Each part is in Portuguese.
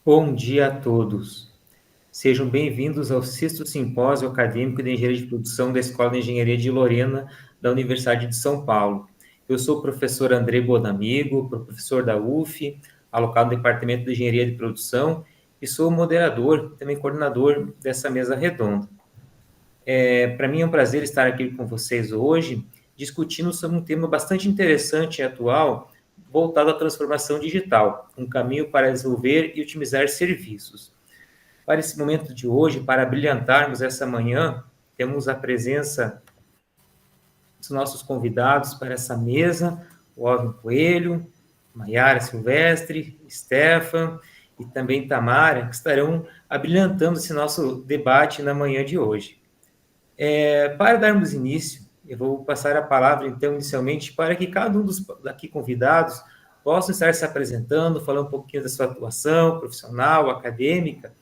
Bom dia a todos. Sejam bem-vindos ao 6º Simpósio Acadêmico de Engenharia de Produção da Escola de Engenharia de Lorena, da Universidade de São Paulo. Eu sou o professor André Bonamigo, professor da UF, alocado no Departamento de Engenharia de Produção, e sou o moderador, também coordenador dessa mesa redonda. Para mim é um prazer estar aqui com vocês hoje, discutindo sobre um tema bastante interessante e atual, voltado à transformação digital, um caminho para desenvolver e otimizar serviços. Para esse momento de hoje, para brilhantarmos essa manhã, temos a presença dos nossos convidados para essa mesa, o Alvin Coelho, Maiara Silvestre, Stefan e também Tamara, que estarão abrilhantando esse nosso debate na manhã de hoje. Para darmos início, eu vou passar a palavra, então, inicialmente, para que cada um dos daqui convidados possa estar se apresentando, falando um pouquinho da sua atuação profissional, acadêmica,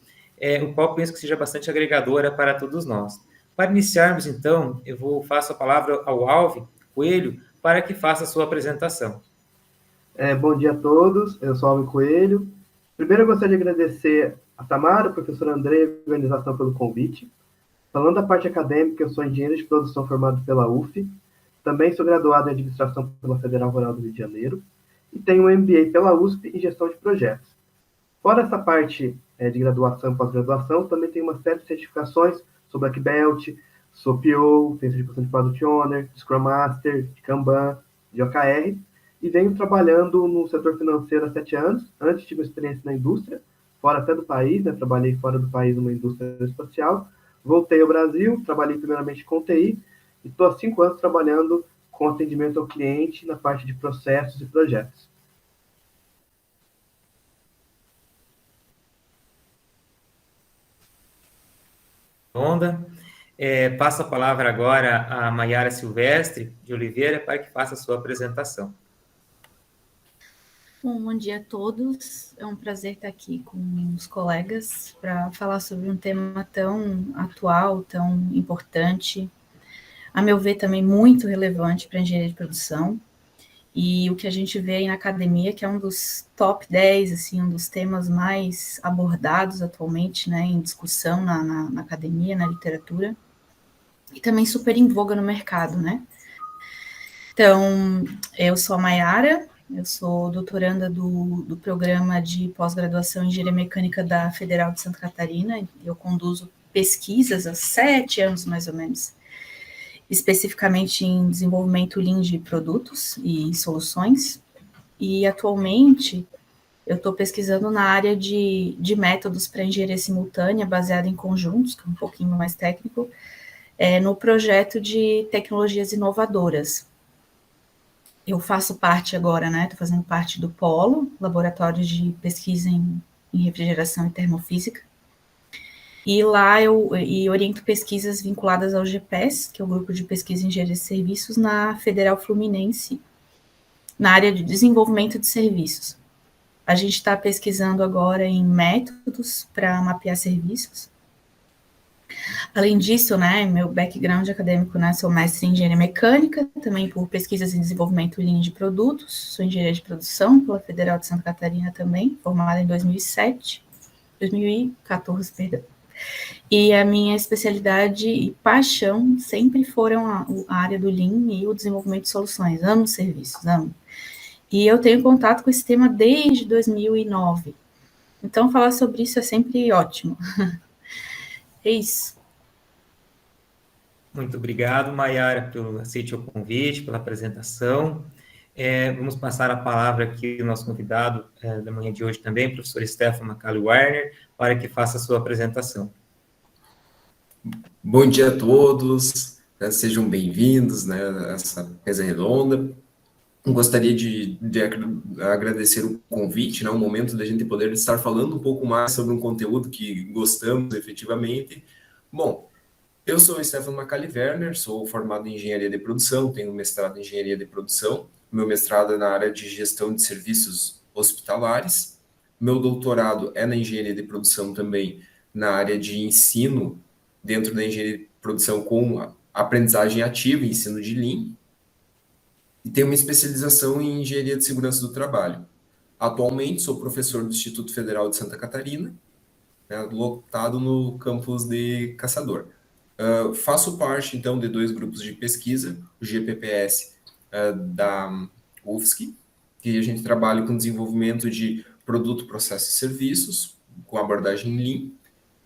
o qual penso que seja bastante agregadora para todos nós. Para iniciarmos, então, faço a palavra ao Alvin Coelho para que faça a sua apresentação. Bom dia a todos, eu sou Alvin Coelho. Primeiro eu gostaria de agradecer a Tamara, o professor André e a organização pelo convite. Falando da parte acadêmica, eu sou engenheiro de produção formado pela UF, também sou graduado em administração pela Federal Rural do Rio de Janeiro e tenho um MBA pela USP em gestão de projetos. Fora essa parte de graduação e pós-graduação, também tenho uma série de certificações sobre a Belt, sou PO, tenho certificação de Product Owner, de Scrum Master, de Kanban, de OKR, e venho trabalhando no setor financeiro há 7 anos. Antes tive uma experiência na indústria, fora até do país, né? Trabalhei fora do país numa indústria espacial. Voltei ao Brasil, trabalhei primeiramente com TI, e estou há 5 anos trabalhando com atendimento ao cliente na parte de processos e projetos. Onda. Passo a palavra agora a Maiara Silvestre de Oliveira para que faça a sua apresentação. Bom dia a todos. É um prazer estar aqui com os colegas para falar sobre um tema tão atual, tão importante, a meu ver também muito relevante para a engenharia de produção. E o que a gente vê aí na academia, que é um dos top 10, assim, um dos temas mais abordados atualmente, né, em discussão na academia, na literatura, e também super em voga no mercado, né? Então, eu sou a Maiara, eu sou doutoranda do programa de pós-graduação em Engenharia Mecânica da Federal de Santa Catarina. Eu conduzo pesquisas há 7 anos, mais ou menos, especificamente em desenvolvimento Lean de produtos e soluções. E, atualmente, eu estou pesquisando na área de métodos para engenharia simultânea, baseada em conjuntos, que é um pouquinho mais técnico, no projeto de tecnologias inovadoras. Eu faço parte agora, né? Estou fazendo parte do Polo, Laboratório de Pesquisa em Refrigeração e Termofísica. E lá eu oriento pesquisas vinculadas ao GPES, que é o Grupo de Pesquisa em Engenharia de Serviços, na Federal Fluminense, na área de desenvolvimento de serviços. A gente está pesquisando agora em métodos para mapear serviços. Além disso, né, meu background acadêmico, né, sou mestre em engenharia mecânica, também por pesquisas em desenvolvimento Lean de produtos, sou engenheira de produção pela Federal de Santa Catarina também, formada em 2014, perdão. E a minha especialidade e paixão sempre foram a área do Lean e o desenvolvimento de soluções. Amo serviços, amo. E eu tenho contato com esse tema desde 2009. Então, falar sobre isso é sempre ótimo. É isso. Muito obrigado, Maiara, pelo aceite o convite, pela apresentação. Vamos passar a palavra aqui ao nosso convidado da manhã de hoje também, professor Stefan Macaulay-Warner, para que faça a sua apresentação. Bom dia a todos, sejam bem-vindos, né, a essa mesa redonda. Gostaria de agradecer o convite, né, o momento da gente poder estar falando um pouco mais sobre um conteúdo que gostamos efetivamente. Bom, eu sou o Stefan Macaulay-Warner, sou formado em Engenharia de Produção, tenho mestrado em Engenharia de Produção, meu mestrado é na área de Gestão de Serviços Hospitalares, meu doutorado é na Engenharia de Produção também, na área de ensino, dentro da Engenharia de Produção com aprendizagem ativa, ensino de Lean, e tenho uma especialização em Engenharia de Segurança do Trabalho. Atualmente sou professor do Instituto Federal de Santa Catarina, né, lotado no campus de Caçador. Faço parte, então, de 2 grupos de pesquisa, o GPPS da UFSC, que a gente trabalha com desenvolvimento de produto, processo e serviços, com abordagem Lean,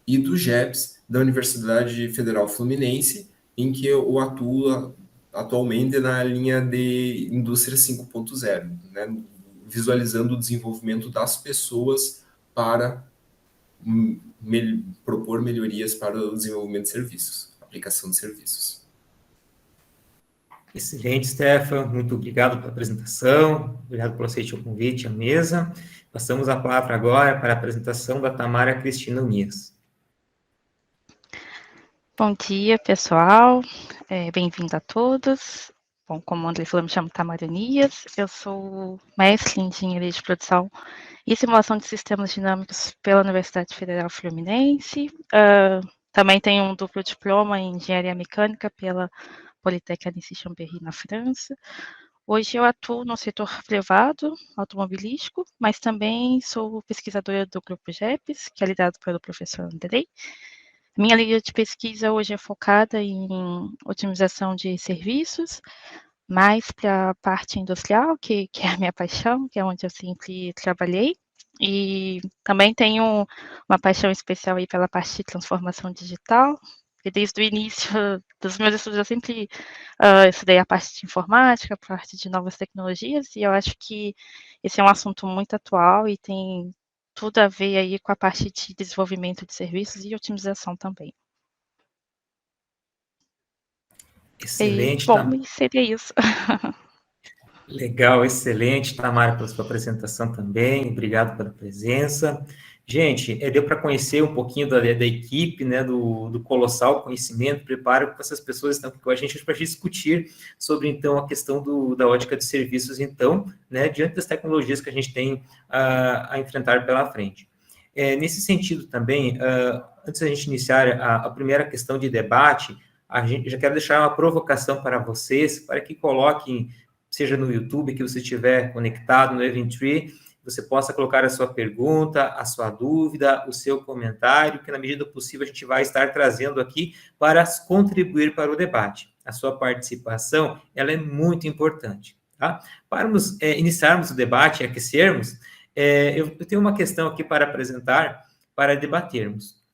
e do GEPS, da Universidade Federal Fluminense, em que eu atuo atualmente na linha de indústria 5.0, né, visualizando o desenvolvimento das pessoas para propor melhorias para o desenvolvimento de serviços, aplicação de serviços. Excelente, Stefan. Muito obrigado pela apresentação. Obrigado por aceitar o convite à mesa. Passamos a palavra agora para a apresentação da Tamara Cristina Unias. Bom dia, pessoal. Bem-vindo a todos. Bom, como o André falou, me chamo Tamara Unias. Eu sou mestre em Engenharia de Produção e Simulação de Sistemas Dinâmicos pela Universidade Federal Fluminense. Também tenho um duplo diploma em Engenharia Mecânica pela Polytechnique Chambéry, na França. Hoje eu atuo no setor privado automobilístico, mas também sou pesquisadora do Grupo GEPS, que é liderado pelo professor Andrei. Minha linha de pesquisa hoje é focada em otimização de serviços, mais para a parte industrial, que é a minha paixão, que é onde eu sempre trabalhei. E também tenho uma paixão especial aí pela parte de transformação digital, porque desde o início dos meus estudos eu sempre estudei a parte de informática, a parte de novas tecnologias, e eu acho que esse é um assunto muito atual e tem tudo a ver aí com a parte de desenvolvimento de serviços e otimização também. Excelente, Bom, seria isso. Legal, excelente, Tamara, pela sua apresentação também. Obrigado pela presença. Gente, deu para conhecer um pouquinho da equipe, né, do colossal conhecimento, preparo que essas pessoas estão aqui com a gente para discutir sobre, então, a questão da ótica de serviços, então, né, diante das tecnologias que a gente tem a enfrentar pela frente. Nesse sentido também, antes da gente iniciar a primeira questão de debate, a gente já quero deixar uma provocação para vocês, para que coloquem, seja no YouTube, que você estiver conectado no Eventtree, você possa colocar a sua pergunta, a sua dúvida, o seu comentário, que na medida do possível a gente vai estar trazendo aqui para contribuir para o debate. A sua participação, ela é muito importante, tá? Para iniciarmos o debate e aquecermos, eu tenho uma questão aqui para apresentar, para debatermos.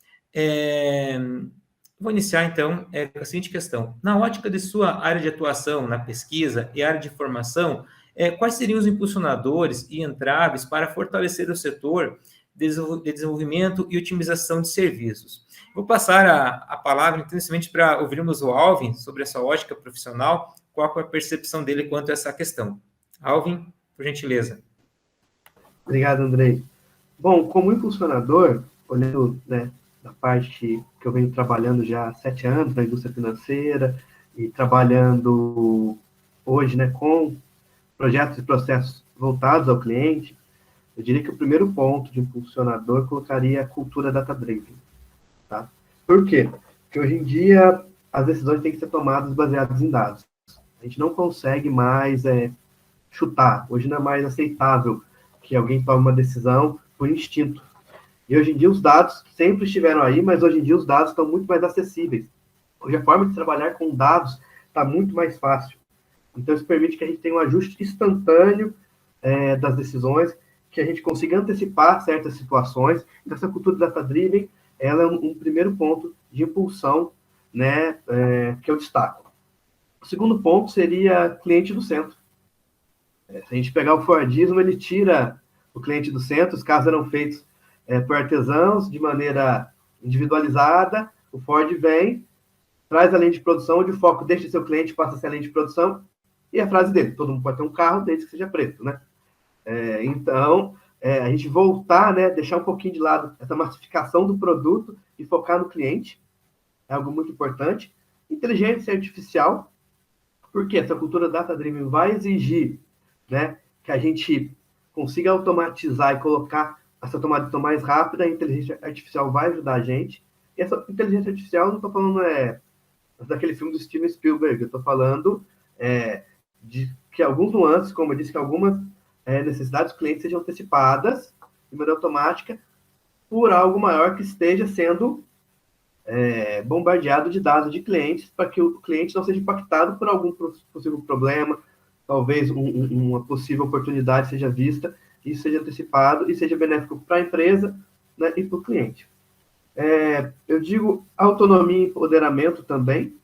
Vou iniciar, então, com a seguinte questão. Na ótica de sua área de atuação, na pesquisa e área de formação, quais seriam os impulsionadores e entraves para fortalecer o setor de desenvolvimento e otimização de serviços? Vou passar a palavra, intensamente, para ouvirmos o Alvin sobre essa ótica profissional, qual é a percepção dele quanto a essa questão. Alvin, por gentileza. Obrigado, Andrei. Bom, como impulsionador, olhando, né, da parte que eu venho trabalhando já há 7 anos na indústria financeira e trabalhando hoje, né, com projetos e processos voltados ao cliente, eu diria que o primeiro ponto de impulsionador colocaria a cultura data-driven. Tá? Por quê? Porque hoje em dia as decisões têm que ser tomadas baseadas em dados. A gente não consegue mais chutar. Hoje não é mais aceitável que alguém tome uma decisão por instinto. E hoje em dia os dados sempre estiveram aí, mas hoje em dia os dados estão muito mais acessíveis. Hoje a forma de trabalhar com dados está muito mais fácil. Então isso permite que a gente tenha um ajuste instantâneo das decisões, que a gente consiga antecipar certas situações. Então essa cultura data-driven, ela é um primeiro ponto de impulsão, né, que eu destaco. O segundo ponto seria cliente do centro. Se a gente pegar o Fordismo, ele tira o cliente do centro, os carros eram feitos por artesãos, de maneira individualizada, o Ford vem, traz a linha de produção, onde o foco deixa de ser o cliente, passa a ser a linha de produção, e a frase dele, todo mundo pode ter um carro, desde que seja preto, né? Então, a gente voltar, né, deixar um pouquinho de lado essa massificação do produto e focar no cliente, é algo muito importante. Inteligência artificial, porque essa cultura data-driven vai exigir, né, que a gente consiga automatizar e colocar essa tomada de decisão mais rápida. A inteligência artificial vai ajudar a gente. E essa inteligência artificial, não estou falando daquele filme do Steven Spielberg, eu estou falando de que alguns nuances, como eu disse, que algumas necessidades dos clientes sejam antecipadas de maneira automática por algo maior que esteja sendo bombardeado de dados de clientes, para que o cliente não seja impactado por algum possível problema, talvez uma possível oportunidade seja vista, isso seja antecipado e seja benéfico para a empresa, né, e para o cliente. Eu digo autonomia e empoderamento também,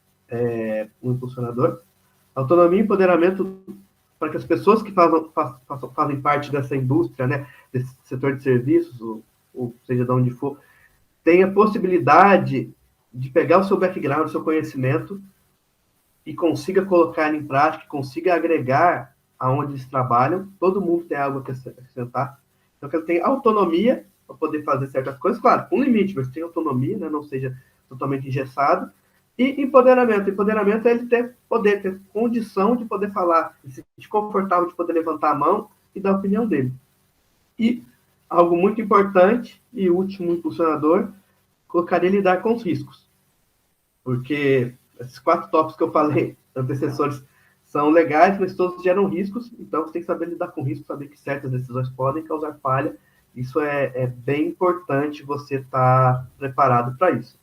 o impulsionador. Autonomia e empoderamento para que as pessoas que fazem parte dessa indústria, né, desse setor de serviços, ou seja, de onde for, tenha possibilidade de pegar o seu background, o seu conhecimento e consiga colocar em prática, consiga agregar aonde eles trabalham. Todo mundo tem algo a acrescentar. Então, que ele tenha autonomia para poder fazer certas coisas, claro, com limite, mas tem autonomia, né, não seja totalmente engessado. E empoderamento. Empoderamento é ele ter condição de poder falar, se sentir confortável de poder levantar a mão e dar a opinião dele. E algo muito importante, e último impulsionador, colocaria lidar com os riscos. Porque esses 4 tópicos que eu falei, antecessores, são legais, mas todos geram riscos, então você tem que saber lidar com riscos, saber que certas decisões podem causar falha. Isso é bem importante você estar preparado para isso.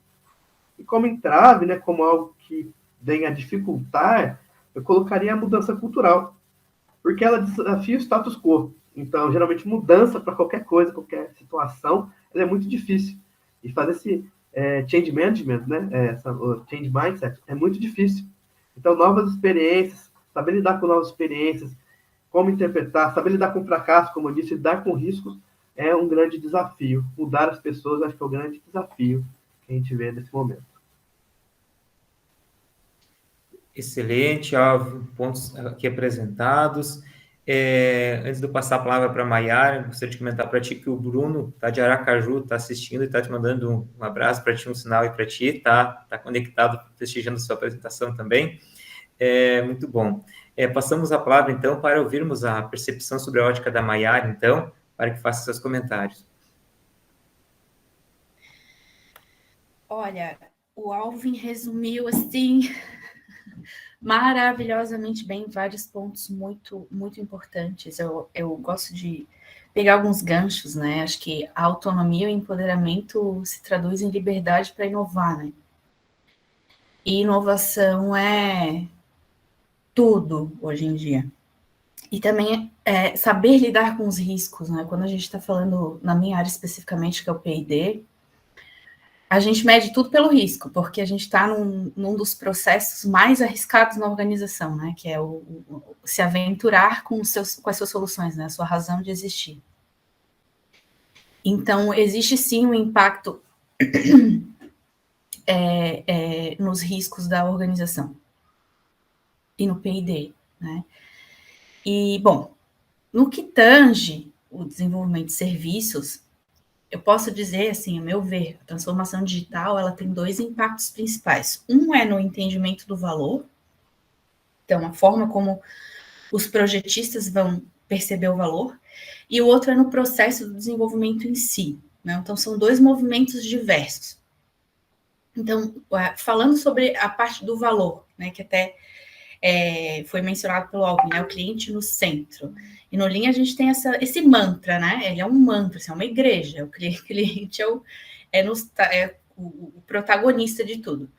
E como entrave, né, como algo que vem a dificultar, eu colocaria a mudança cultural, porque ela desafia o status quo. Então, geralmente, mudança para qualquer coisa, qualquer situação, ela é muito difícil. E fazer esse change management, né, o change mindset, é muito difícil. Então, novas experiências, saber lidar com novas experiências, como interpretar, saber lidar com fracasso, como eu disse, lidar com riscos, é um grande desafio. Mudar as pessoas, acho que é o grande desafio que a gente vê nesse momento. Excelente, Alvin, pontos aqui apresentados. Antes de eu passar a palavra para a Maiara, gostaria de comentar para ti que o Bruno, tá de Aracaju, está assistindo e está te mandando um abraço para ti, um sinal aí para ti, tá conectado, prestigiando a sua apresentação também. Muito bom. Passamos a palavra, então, para ouvirmos a percepção sobre a ótica da Maiara, então, para que faça seus comentários. Olha, o Alvin resumiu, assim, maravilhosamente bem vários pontos muito, muito importantes. Eu gosto de pegar alguns ganchos, né? Acho que a autonomia e o empoderamento se traduz em liberdade para inovar, né? E inovação é tudo hoje em dia. E também saber lidar com os riscos, né? Quando a gente está falando, na minha área especificamente, que é o P&D, a gente mede tudo pelo risco, porque a gente está num dos processos mais arriscados na organização, né? Que é se aventurar com as suas soluções, né? A sua razão de existir. Então, existe sim um impacto nos riscos da organização e no P&D, né? E, bom, no que tange o desenvolvimento de serviços, eu posso dizer, assim, a meu ver, a transformação digital, ela tem 2 impactos principais. Um é no entendimento do valor, então, a forma como os projetistas vão perceber o valor, e o outro é no processo do desenvolvimento em si, né? Então, são 2 movimentos diversos. Então, falando sobre a parte do valor, né, que até foi mencionado pelo Alvin, né, o cliente no centro. E no Lean a gente tem esse mantra, né? Ele é um mantra, assim, é uma igreja. O cliente é o protagonista de tudo.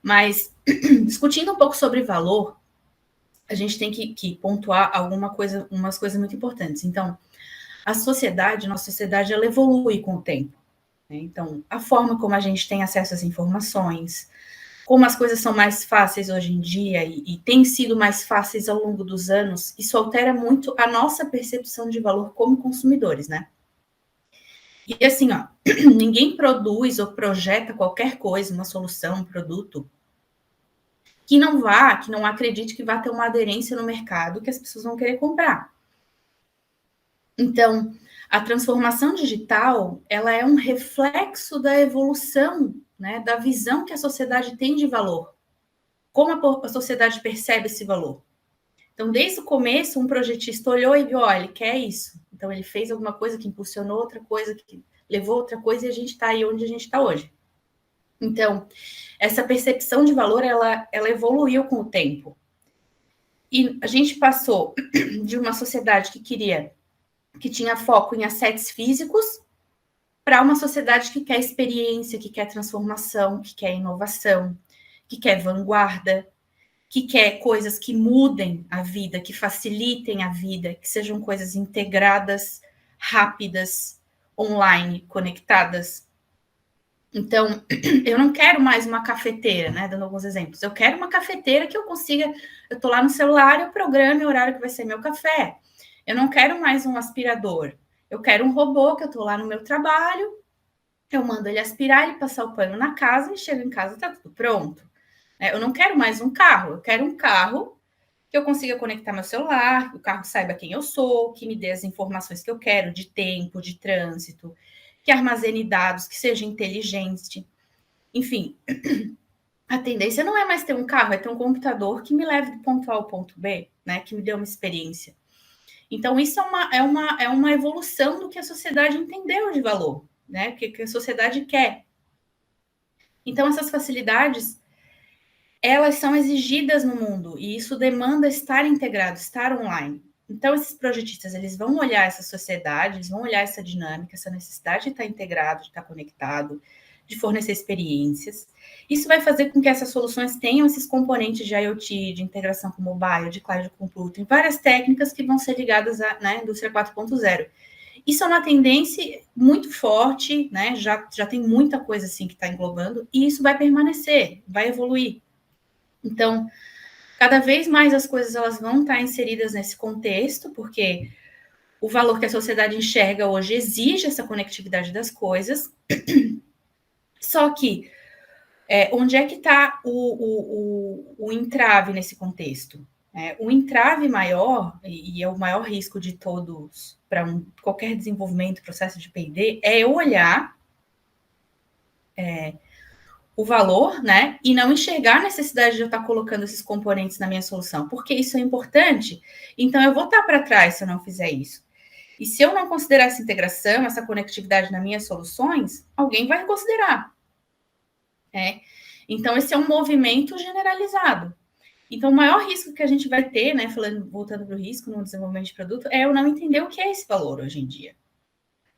Mas, discutindo um pouco sobre valor, a gente tem que pontuar umas coisas muito importantes. Então, nossa sociedade, ela evolui com o tempo. Né? Então, a forma como a gente tem acesso às informações, como as coisas são mais fáceis hoje em dia e têm sido mais fáceis ao longo dos anos, isso altera muito a nossa percepção de valor como consumidores, né? E assim, ó, ninguém produz ou projeta qualquer coisa, uma solução, um produto, que não acredite que vai ter uma aderência no mercado que as pessoas vão querer comprar. Então, a transformação digital, ela é um reflexo da evolução, né, da visão que a sociedade tem de valor. Como a sociedade percebe esse valor? Então, desde o começo, um projetista olhou e viu, olha, ele quer isso. Então, ele fez alguma coisa que impulsionou outra coisa, que levou outra coisa, e a gente está aí onde a gente está hoje. Então, essa percepção de valor, ela evoluiu com o tempo. E a gente passou de uma sociedade que tinha foco em assetos físicos, para uma sociedade que quer experiência, que quer transformação, que quer inovação, que quer vanguarda, que quer coisas que mudem a vida, que facilitem a vida, que sejam coisas integradas, rápidas, online, conectadas. Então, eu não quero mais uma cafeteira, né? Dando alguns exemplos. Eu quero uma cafeteira que eu consiga... Eu estou lá no celular, eu programo o horário que vai ser meu café. Eu não quero mais um aspirador. Eu quero um robô que eu estou lá no meu trabalho, eu mando ele aspirar, ele passar o pano na casa, e chego em casa, está tudo pronto. Eu não quero mais um carro, eu quero um carro que eu consiga conectar meu celular, que o carro saiba quem eu sou, que me dê as informações que eu quero, de tempo, de trânsito, que armazene dados, que seja inteligente. Enfim, a tendência não é mais ter um carro, é ter um computador que me leve do ponto A ao ponto B, né? Que me dê uma experiência. Então, isso é uma evolução do que a sociedade entendeu de valor, né? O que a sociedade quer. Então, essas facilidades, elas são exigidas no mundo, e isso demanda estar integrado, estar online. Então, esses projetistas, eles vão olhar essa sociedade, eles vão olhar essa dinâmica, essa necessidade de estar integrado, de estar conectado, de fornecer experiências. Isso vai fazer com que essas soluções tenham esses componentes de IoT, de integração com mobile, de cloud computing, várias técnicas que vão ser ligadas à indústria 4.0. Isso é uma tendência muito forte, né? Já tem muita coisa assim que está englobando, e isso vai permanecer, vai evoluir. Então, cada vez mais as coisas elas vão estar inseridas nesse contexto, porque o valor que a sociedade enxerga hoje exige essa conectividade das coisas. Só que onde é que está o entrave nesse contexto? O entrave maior, e é o maior risco de todos para qualquer desenvolvimento, processo de P&D, é eu olhar o valor, né, e não enxergar a necessidade de eu estar colocando esses componentes na minha solução, porque isso é importante, então eu vou estar para trás se eu não fizer isso. E se eu não considerar essa integração, essa conectividade nas minhas soluções, alguém vai considerar. Então, esse é um movimento generalizado. Então, o maior risco que a gente vai ter, né, voltando para o risco no desenvolvimento de produto, é eu não entender o que é esse valor hoje em dia.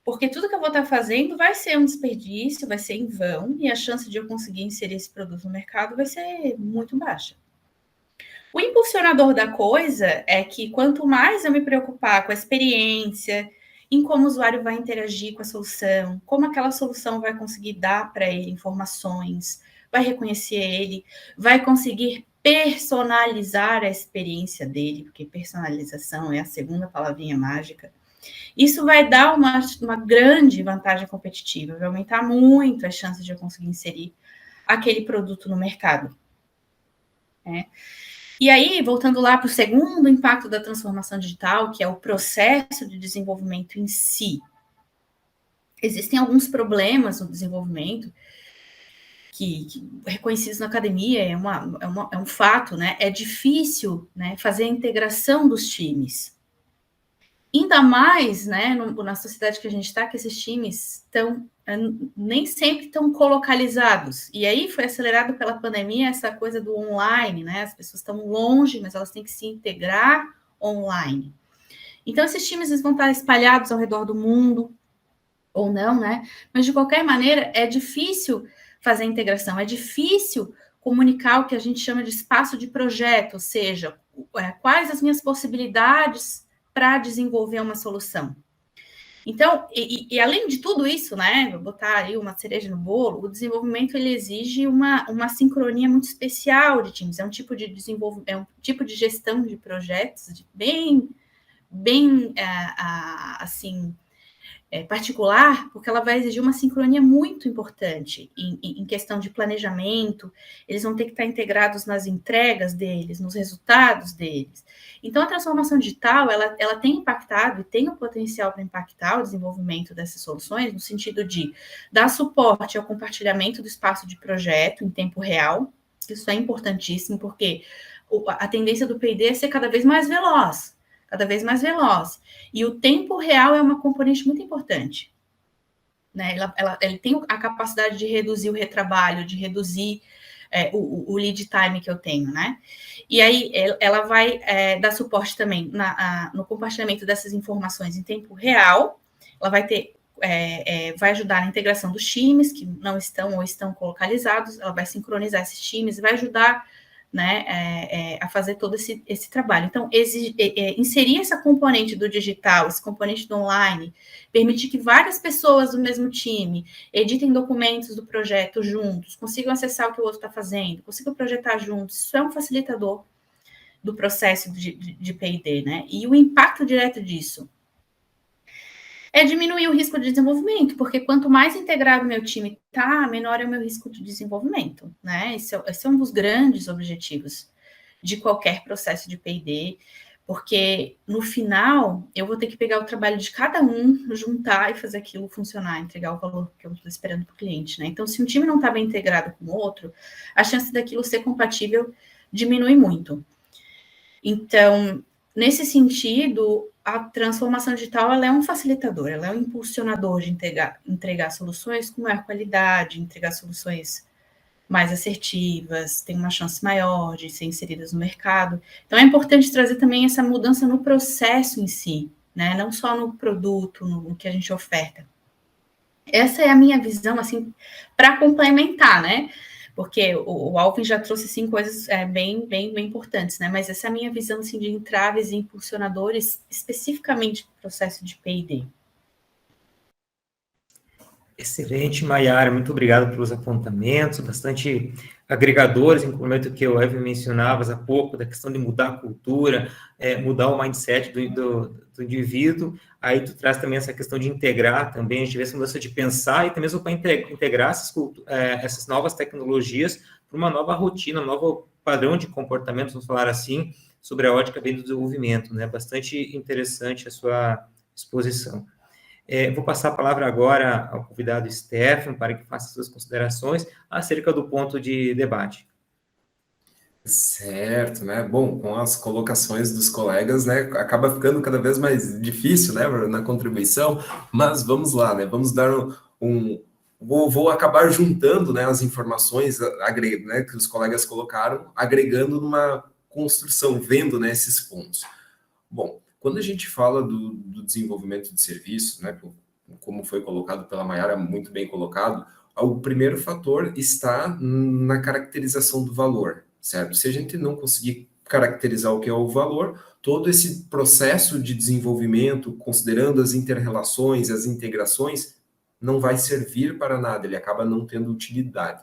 Porque tudo que eu vou estar fazendo vai ser um desperdício, vai ser em vão, e a chance de eu conseguir inserir esse produto no mercado vai ser muito baixa. O impulsionador da coisa é que quanto mais eu me preocupar com a experiência, em como o usuário vai interagir com a solução, como aquela solução vai conseguir dar para ele informações, vai reconhecer ele, vai conseguir personalizar a experiência dele, porque personalização é a segunda palavrinha mágica. Isso vai dar uma grande vantagem competitiva, vai aumentar muito as chances de eu conseguir inserir aquele produto no mercado. E aí, voltando lá para o segundo impacto da transformação digital, que é o processo de desenvolvimento em si. Existem alguns problemas no desenvolvimento que reconhecidos na academia, é um fato, né? É difícil, né, fazer a integração dos times. Ainda mais, né, na sociedade que a gente está, que esses times nem sempre estão colocalizados. E aí foi acelerado pela pandemia essa coisa do online, né? As pessoas estão longe, mas elas têm que se integrar online. Então, esses times eles vão estar espalhados ao redor do mundo, ou não, né? Mas, de qualquer maneira, é difícil fazer a integração, é difícil comunicar o que a gente chama de espaço de projeto, ou seja, quais as minhas possibilidades para desenvolver uma solução. Então, e além de tudo isso, né, vou botar aí uma cereja no bolo, o desenvolvimento ele exige uma sincronia muito especial de times, é um tipo de desenvolvimento, é um tipo de gestão de projetos bem assim, particular, porque ela vai exigir uma sincronia muito importante em questão de planejamento, eles vão ter que estar integrados nas entregas deles, nos resultados deles. Então, a transformação digital, ela tem impactado e tem o potencial para impactar o desenvolvimento dessas soluções, no sentido de dar suporte ao compartilhamento do espaço de projeto em tempo real. Isso é importantíssimo, porque a tendência do P&D é ser cada vez mais veloz. E o tempo real é uma componente muito importante. Né? Ele tem a capacidade de reduzir o retrabalho, de reduzir o lead time que eu tenho, né? E aí ela vai dar suporte também no compartilhamento dessas informações em tempo real. Ela vai ter vai ajudar na integração dos times que não estão ou estão localizados. Ela vai sincronizar esses times, vai ajudar, né, a fazer todo esse trabalho. Então, inserir essa componente do digital, esse componente do online, permitir que várias pessoas do mesmo time editem documentos do projeto juntos, consigam acessar o que o outro está fazendo, consigam projetar juntos, isso é um facilitador do processo de P&D, né? E o impacto direto disso é diminuir o risco de desenvolvimento, porque quanto mais integrado meu time está, menor é o meu risco de desenvolvimento, né? Esse é um dos grandes objetivos de qualquer processo de P&D, porque no final eu vou ter que pegar o trabalho de cada um, juntar e fazer aquilo funcionar, entregar o valor que eu estou esperando para o cliente, né? Então, se um time não está bem integrado com o outro, a chance daquilo ser compatível diminui muito. Então, nesse sentido, a transformação digital ela é um facilitador, ela é um impulsionador de entregar soluções com maior qualidade, entregar soluções mais assertivas, tem uma chance maior de ser inseridas no mercado. Então, é importante trazer também essa mudança no processo em si, né? Não só no produto, no que a gente oferta. Essa é a minha visão, assim, para complementar, né? Porque o Alvin já trouxe, assim, coisas bem importantes, né? Mas essa é a minha visão, assim, de entraves e impulsionadores, especificamente para o processo de P&D. Excelente, Maiara, muito obrigado pelos apontamentos, bastante agregadores, inclusive o que o Evan mencionava há pouco, da questão de mudar a cultura, mudar o mindset do indivíduo. Aí tu traz também essa questão de integrar também, a gente vê essa mudança de pensar e também mesmo para integrar essas novas tecnologias para uma nova rotina, um novo padrão de comportamento, vamos falar assim, sobre a ótica bem do desenvolvimento, né? Bastante interessante a sua exposição. Vou passar a palavra agora ao convidado Stefano para que faça suas considerações acerca do ponto de debate. Certo, né? Bom, com as colocações dos colegas, né, acaba ficando cada vez mais difícil, né, na contribuição, mas vamos lá, né? Vamos dar vou acabar juntando, né, as informações né, que os colegas colocaram, agregando numa construção, vendo, né, esses pontos. Bom, quando a gente fala do desenvolvimento de serviço, né, como foi colocado pela Maiara, muito bem colocado, o primeiro fator está na caracterização do valor, certo? Se a gente não conseguir caracterizar o que é o valor, todo esse processo de desenvolvimento, considerando as inter-relações, as integrações, não vai servir para nada, ele acaba não tendo utilidade.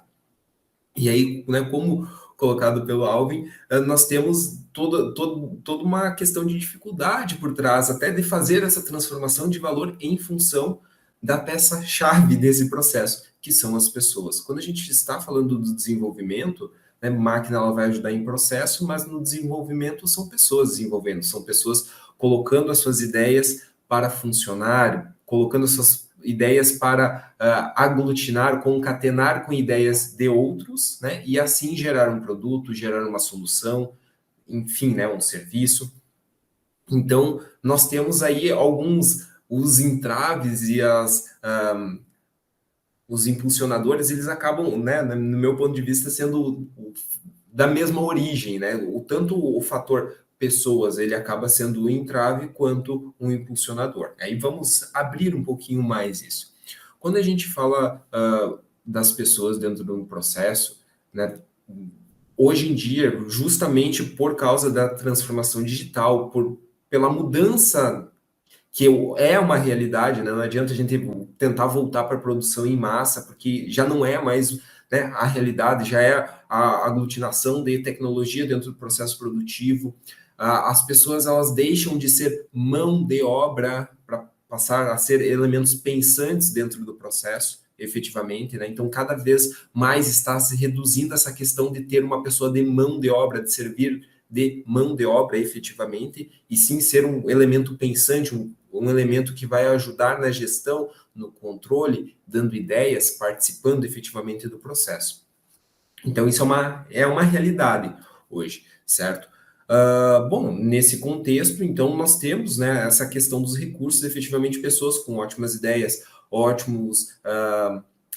E aí, né, como colocado pelo Alvin, nós temos toda uma questão de dificuldade por trás, até de fazer essa transformação de valor em função da peça-chave desse processo, que são as pessoas. Quando a gente está falando do desenvolvimento, né, máquina ela vai ajudar em processo, mas no desenvolvimento são pessoas desenvolvendo, são pessoas colocando as suas ideias para funcionar, colocando as suas ideias para aglutinar, concatenar com ideias de outros, né? E assim gerar um produto, gerar uma solução, enfim, né? Um serviço. Então, nós temos aí os entraves e os impulsionadores, eles acabam, né? No meu ponto de vista, sendo da mesma origem, né? Tanto o fator pessoas, ele acaba sendo um entrave quanto um impulsionador. Aí vamos abrir um pouquinho mais isso. Quando a gente fala das pessoas dentro de um processo, né, hoje em dia, justamente por causa da transformação digital, pela mudança que é uma realidade, né? Não adianta a gente tentar voltar para a produção em massa, porque já não é mais, né, a realidade, já é a aglutinação de tecnologia dentro do processo produtivo. As pessoas elas deixam de ser mão de obra para passar a ser elementos pensantes dentro do processo, efetivamente, né? Então, cada vez mais está se reduzindo essa questão de ter uma pessoa de mão de obra, de servir de mão de obra, efetivamente, e sim ser um elemento pensante, um elemento que vai ajudar na gestão, no controle, dando ideias, participando efetivamente do processo. Então, isso é uma realidade hoje, certo? Bom, nesse contexto, então, nós temos, né, essa questão dos recursos, efetivamente, pessoas com ótimas ideias, ótimas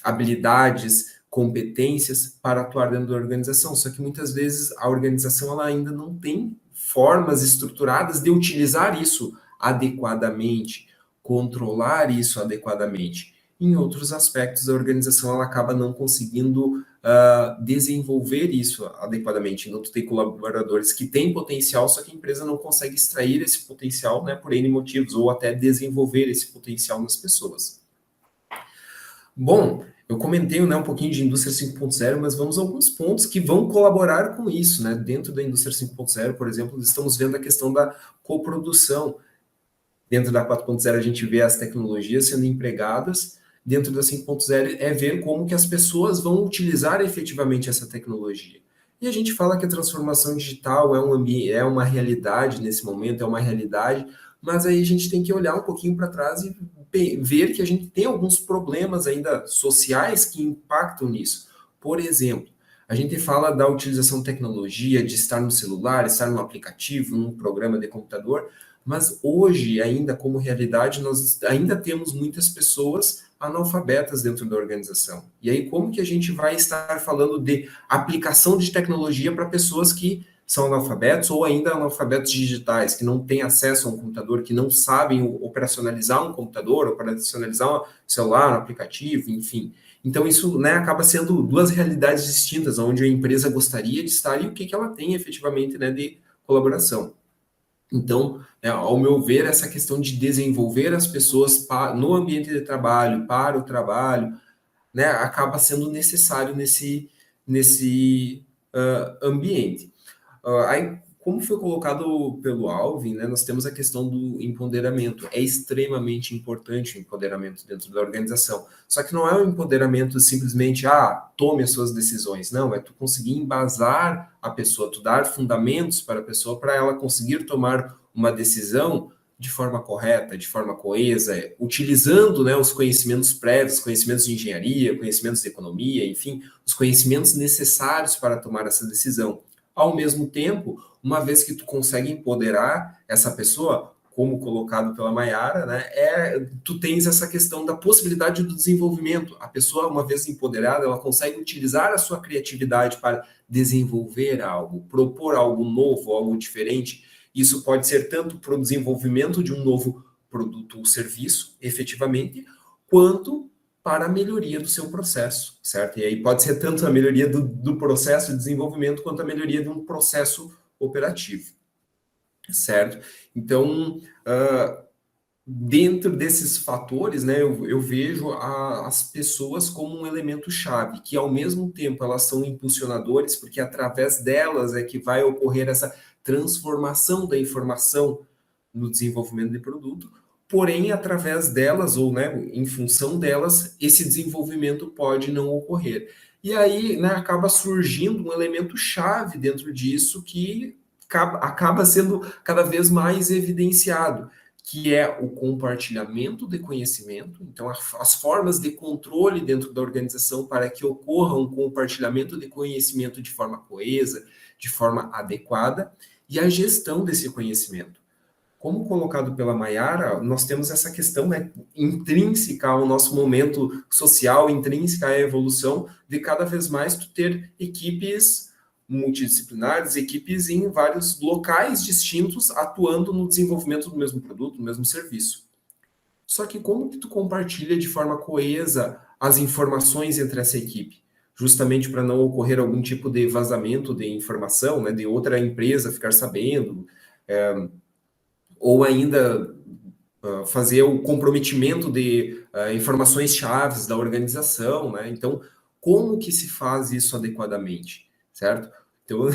habilidades, competências para atuar dentro da organização. Só que muitas vezes a organização ela ainda não tem formas estruturadas de utilizar isso adequadamente, controlar isso adequadamente. Em outros aspectos, a organização ela acaba não conseguindo desenvolver isso adequadamente. Então, tu tem colaboradores que têm potencial, só que a empresa não consegue extrair esse potencial, né, por N motivos, ou até desenvolver esse potencial nas pessoas. Bom, eu comentei, né, um pouquinho de indústria 5.0, mas vamos a alguns pontos que vão colaborar com isso, né? Dentro da indústria 5.0, por exemplo, estamos vendo a questão da coprodução. Dentro da 4.0 a gente vê as tecnologias sendo empregadas, dentro da 5.0 é ver como que as pessoas vão utilizar efetivamente essa tecnologia. E a gente fala que a transformação digital é uma realidade nesse momento, é uma realidade, mas aí a gente tem que olhar um pouquinho para trás e ver que a gente tem alguns problemas ainda sociais que impactam nisso. Por exemplo, a gente fala da utilização de tecnologia, de estar no celular, estar no aplicativo, num programa de computador, mas hoje, ainda como realidade, nós ainda temos muitas pessoas analfabetas dentro da organização. E aí, como que a gente vai estar falando de aplicação de tecnologia para pessoas que são analfabetos ou ainda analfabetos digitais, que não têm acesso a um computador, que não sabem operacionalizar um computador, operacionalizar um celular, um aplicativo, enfim. Então, isso, né, acaba sendo duas realidades distintas, onde a empresa gostaria de estar e o que ela tem efetivamente, né, de colaboração. Então, ao meu ver, essa questão de desenvolver as pessoas no ambiente de trabalho, para o trabalho, né, acaba sendo necessário nesse ambiente. Aí, como foi colocado pelo Alvin, né, nós temos a questão do empoderamento. É extremamente importante o empoderamento dentro da organização. Só que não é um empoderamento simplesmente, tome as suas decisões. Não, é tu conseguir embasar a pessoa, tu dar fundamentos para a pessoa, para ela conseguir tomar uma decisão de forma correta, de forma coesa, utilizando, né, os conhecimentos prévios, conhecimentos de engenharia, conhecimentos de economia, enfim, os conhecimentos necessários para tomar essa decisão. Ao mesmo tempo, uma vez que tu consegue empoderar essa pessoa, como colocado pela Mayara, né, tu tens essa questão da possibilidade do desenvolvimento. A pessoa, uma vez empoderada, ela consegue utilizar a sua criatividade para desenvolver algo, propor algo novo, algo diferente. Isso pode ser tanto para o desenvolvimento de um novo produto ou serviço, efetivamente, quanto para a melhoria do seu processo, certo? E aí pode ser tanto a melhoria do processo de desenvolvimento quanto a melhoria de um processo operativo, certo? Então, dentro desses fatores, né, eu vejo as pessoas como um elemento chave, que ao mesmo tempo elas são impulsionadores, porque através delas é que vai ocorrer essa transformação da informação no desenvolvimento de produto, porém, através delas, ou, né, em função delas, esse desenvolvimento pode não ocorrer. E aí, né, acaba surgindo um elemento chave dentro disso que acaba sendo cada vez mais evidenciado, que é o compartilhamento de conhecimento. Então, as formas de controle dentro da organização para que ocorra um compartilhamento de conhecimento de forma coesa, de forma adequada, e a gestão desse conhecimento. Como colocado pela Mayara, nós temos essa questão, né, intrínseca ao nosso momento social, intrínseca à evolução, de cada vez mais tu ter equipes multidisciplinares, equipes em vários locais distintos atuando no desenvolvimento do mesmo produto, do mesmo serviço. Só que como que tu compartilha de forma coesa as informações entre essa equipe? Justamente para não ocorrer algum tipo de vazamento de informação, né, de outra empresa ficar sabendo, ou ainda fazer o comprometimento de informações chaves da organização, né? Então, como que se faz isso adequadamente, certo? Então,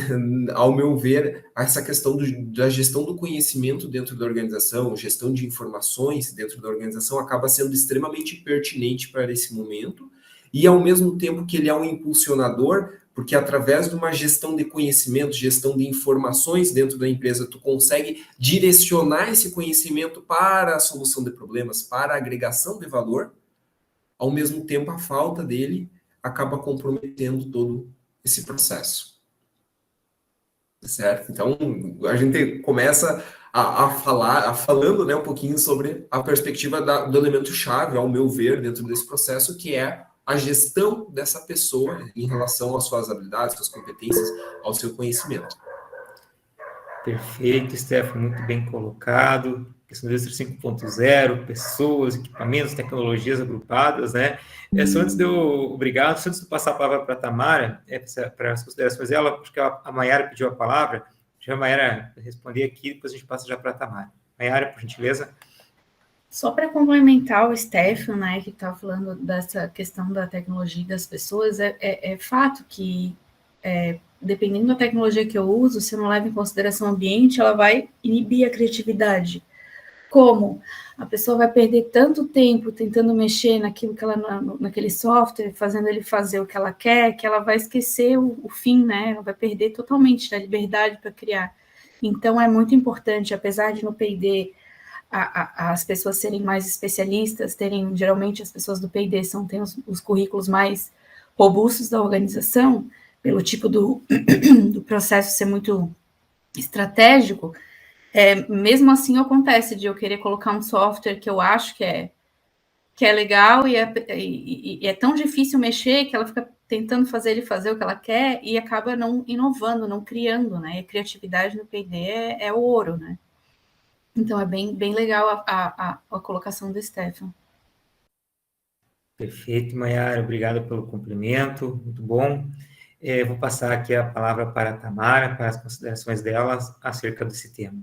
ao meu ver, essa questão da gestão do conhecimento dentro da organização, gestão de informações dentro da organização, acaba sendo extremamente pertinente para esse momento, e ao mesmo tempo que ele é um impulsionador, porque através de uma gestão de conhecimento, gestão de informações dentro da empresa, tu consegue direcionar esse conhecimento para a solução de problemas, para a agregação de valor, ao mesmo tempo a falta dele acaba comprometendo todo esse processo. Certo? Então, a gente começa falando, né, um pouquinho sobre a perspectiva do elemento chave, ao meu ver, dentro desse processo, que é a gestão dessa pessoa em relação às suas habilidades, suas competências, ao seu conhecimento. Perfeito, Stefan, muito bem colocado. Questão da indústria 5.0, pessoas, equipamentos, tecnologias agrupadas, né? Só antes de eu, obrigado, só antes de passar a palavra para a Tamara, para as considerações dela, acho que a Maiara pediu a palavra, deixa a Maiara responder aqui, depois a gente passa já para a Tamara. Maiara, por gentileza. Só para complementar o Stefan, né, que está falando dessa questão da tecnologia e das pessoas, é fato que, dependendo da tecnologia que eu uso, se eu não levo em consideração o ambiente, ela vai inibir a criatividade. Como? A pessoa vai perder tanto tempo tentando mexer naquilo que ela, naquele software, fazendo ele fazer o que ela quer, que ela vai esquecer o fim, né? Ela vai perder totalmente a liberdade para criar. Então, é muito importante, apesar de no P&D as pessoas serem mais especialistas, geralmente as pessoas do P&D têm os currículos mais robustos da organização, pelo tipo do processo ser muito estratégico, mesmo assim acontece de eu querer colocar um software que eu acho que é legal e é tão difícil mexer que ela fica tentando fazer ele fazer o que ela quer e acaba não inovando, não criando, né? E a criatividade no P&D é ouro, né? Então, é bem legal a colocação do Stefan. Perfeito, Maiara, obrigado pelo cumprimento, muito bom. Vou passar aqui a palavra para a Tamara, para as considerações dela acerca desse tema.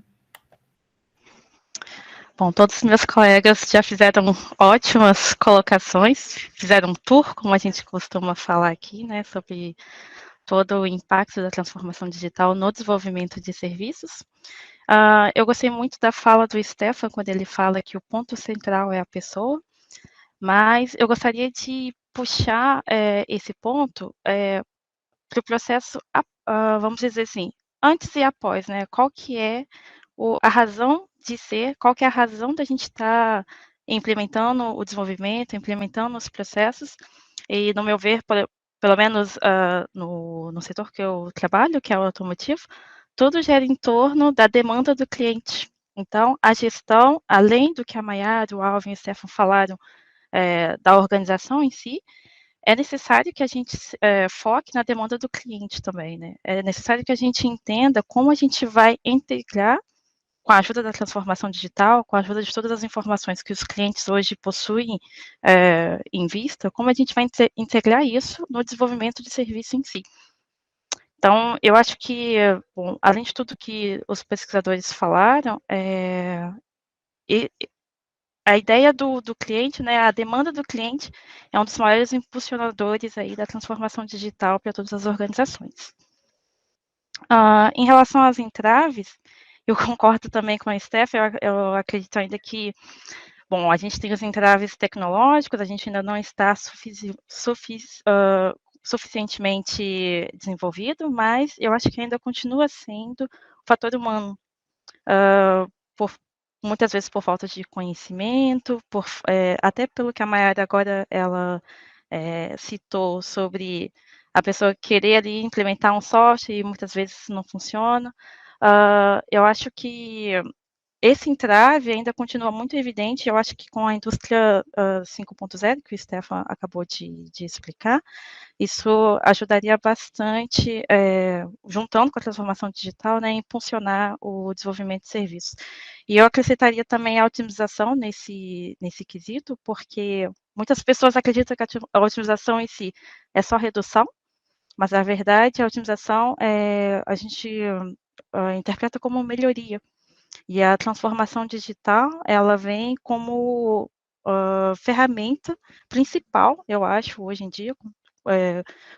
Bom, todos os meus colegas já fizeram ótimas colocações, fizeram um tour, como a gente costuma falar aqui, né, sobre todo o impacto da transformação digital no desenvolvimento de serviços. Eu gostei muito da fala do Stefan, quando ele fala que o ponto central é a pessoa, mas eu gostaria de puxar esse ponto para o processo, vamos dizer assim, antes e após, né? Qual que é a razão de ser, qual que é a razão da gente estar implementando o desenvolvimento, implementando os processos, e no meu ver, pelo menos no setor que eu trabalho, que é o automotivo, tudo gira em torno da demanda do cliente. Então, a gestão, além do que a Maiara, o Alvin e o Stefan falaram, da organização em si, é necessário que a gente foque na demanda do cliente também, né? É necessário que a gente entenda como a gente vai integrar, com a ajuda da transformação digital, com a ajuda de todas as informações que os clientes hoje possuem em vista, como a gente vai integrar isso no desenvolvimento de serviço em si. Então, eu acho que, bom, além de tudo que os pesquisadores falaram, a ideia do cliente, né, a demanda do cliente é um dos maiores impulsionadores aí da transformação digital para todas as organizações. Em relação às entraves, eu concordo também com a Steph, eu acredito ainda que, bom, a gente tem os entraves tecnológicos, a gente ainda não está suficientemente desenvolvido, mas eu acho que ainda continua sendo o fator humano, muitas vezes por falta de conhecimento, até pelo que a Maiara agora ela citou sobre a pessoa querer ali implementar um software e muitas vezes não funciona. Eu acho que esse entrave ainda continua muito evidente, eu acho que com a indústria 5.0, que o Stefan acabou de explicar, isso ajudaria bastante, juntando com a transformação digital, né, impulsionar o desenvolvimento de serviços. E eu acrescentaria também a otimização nesse quesito, porque muitas pessoas acreditam que a otimização em si é só redução, mas, na verdade, a otimização a gente interpreta como melhoria. E a transformação digital, ela vem como ferramenta principal, eu acho, hoje em dia, com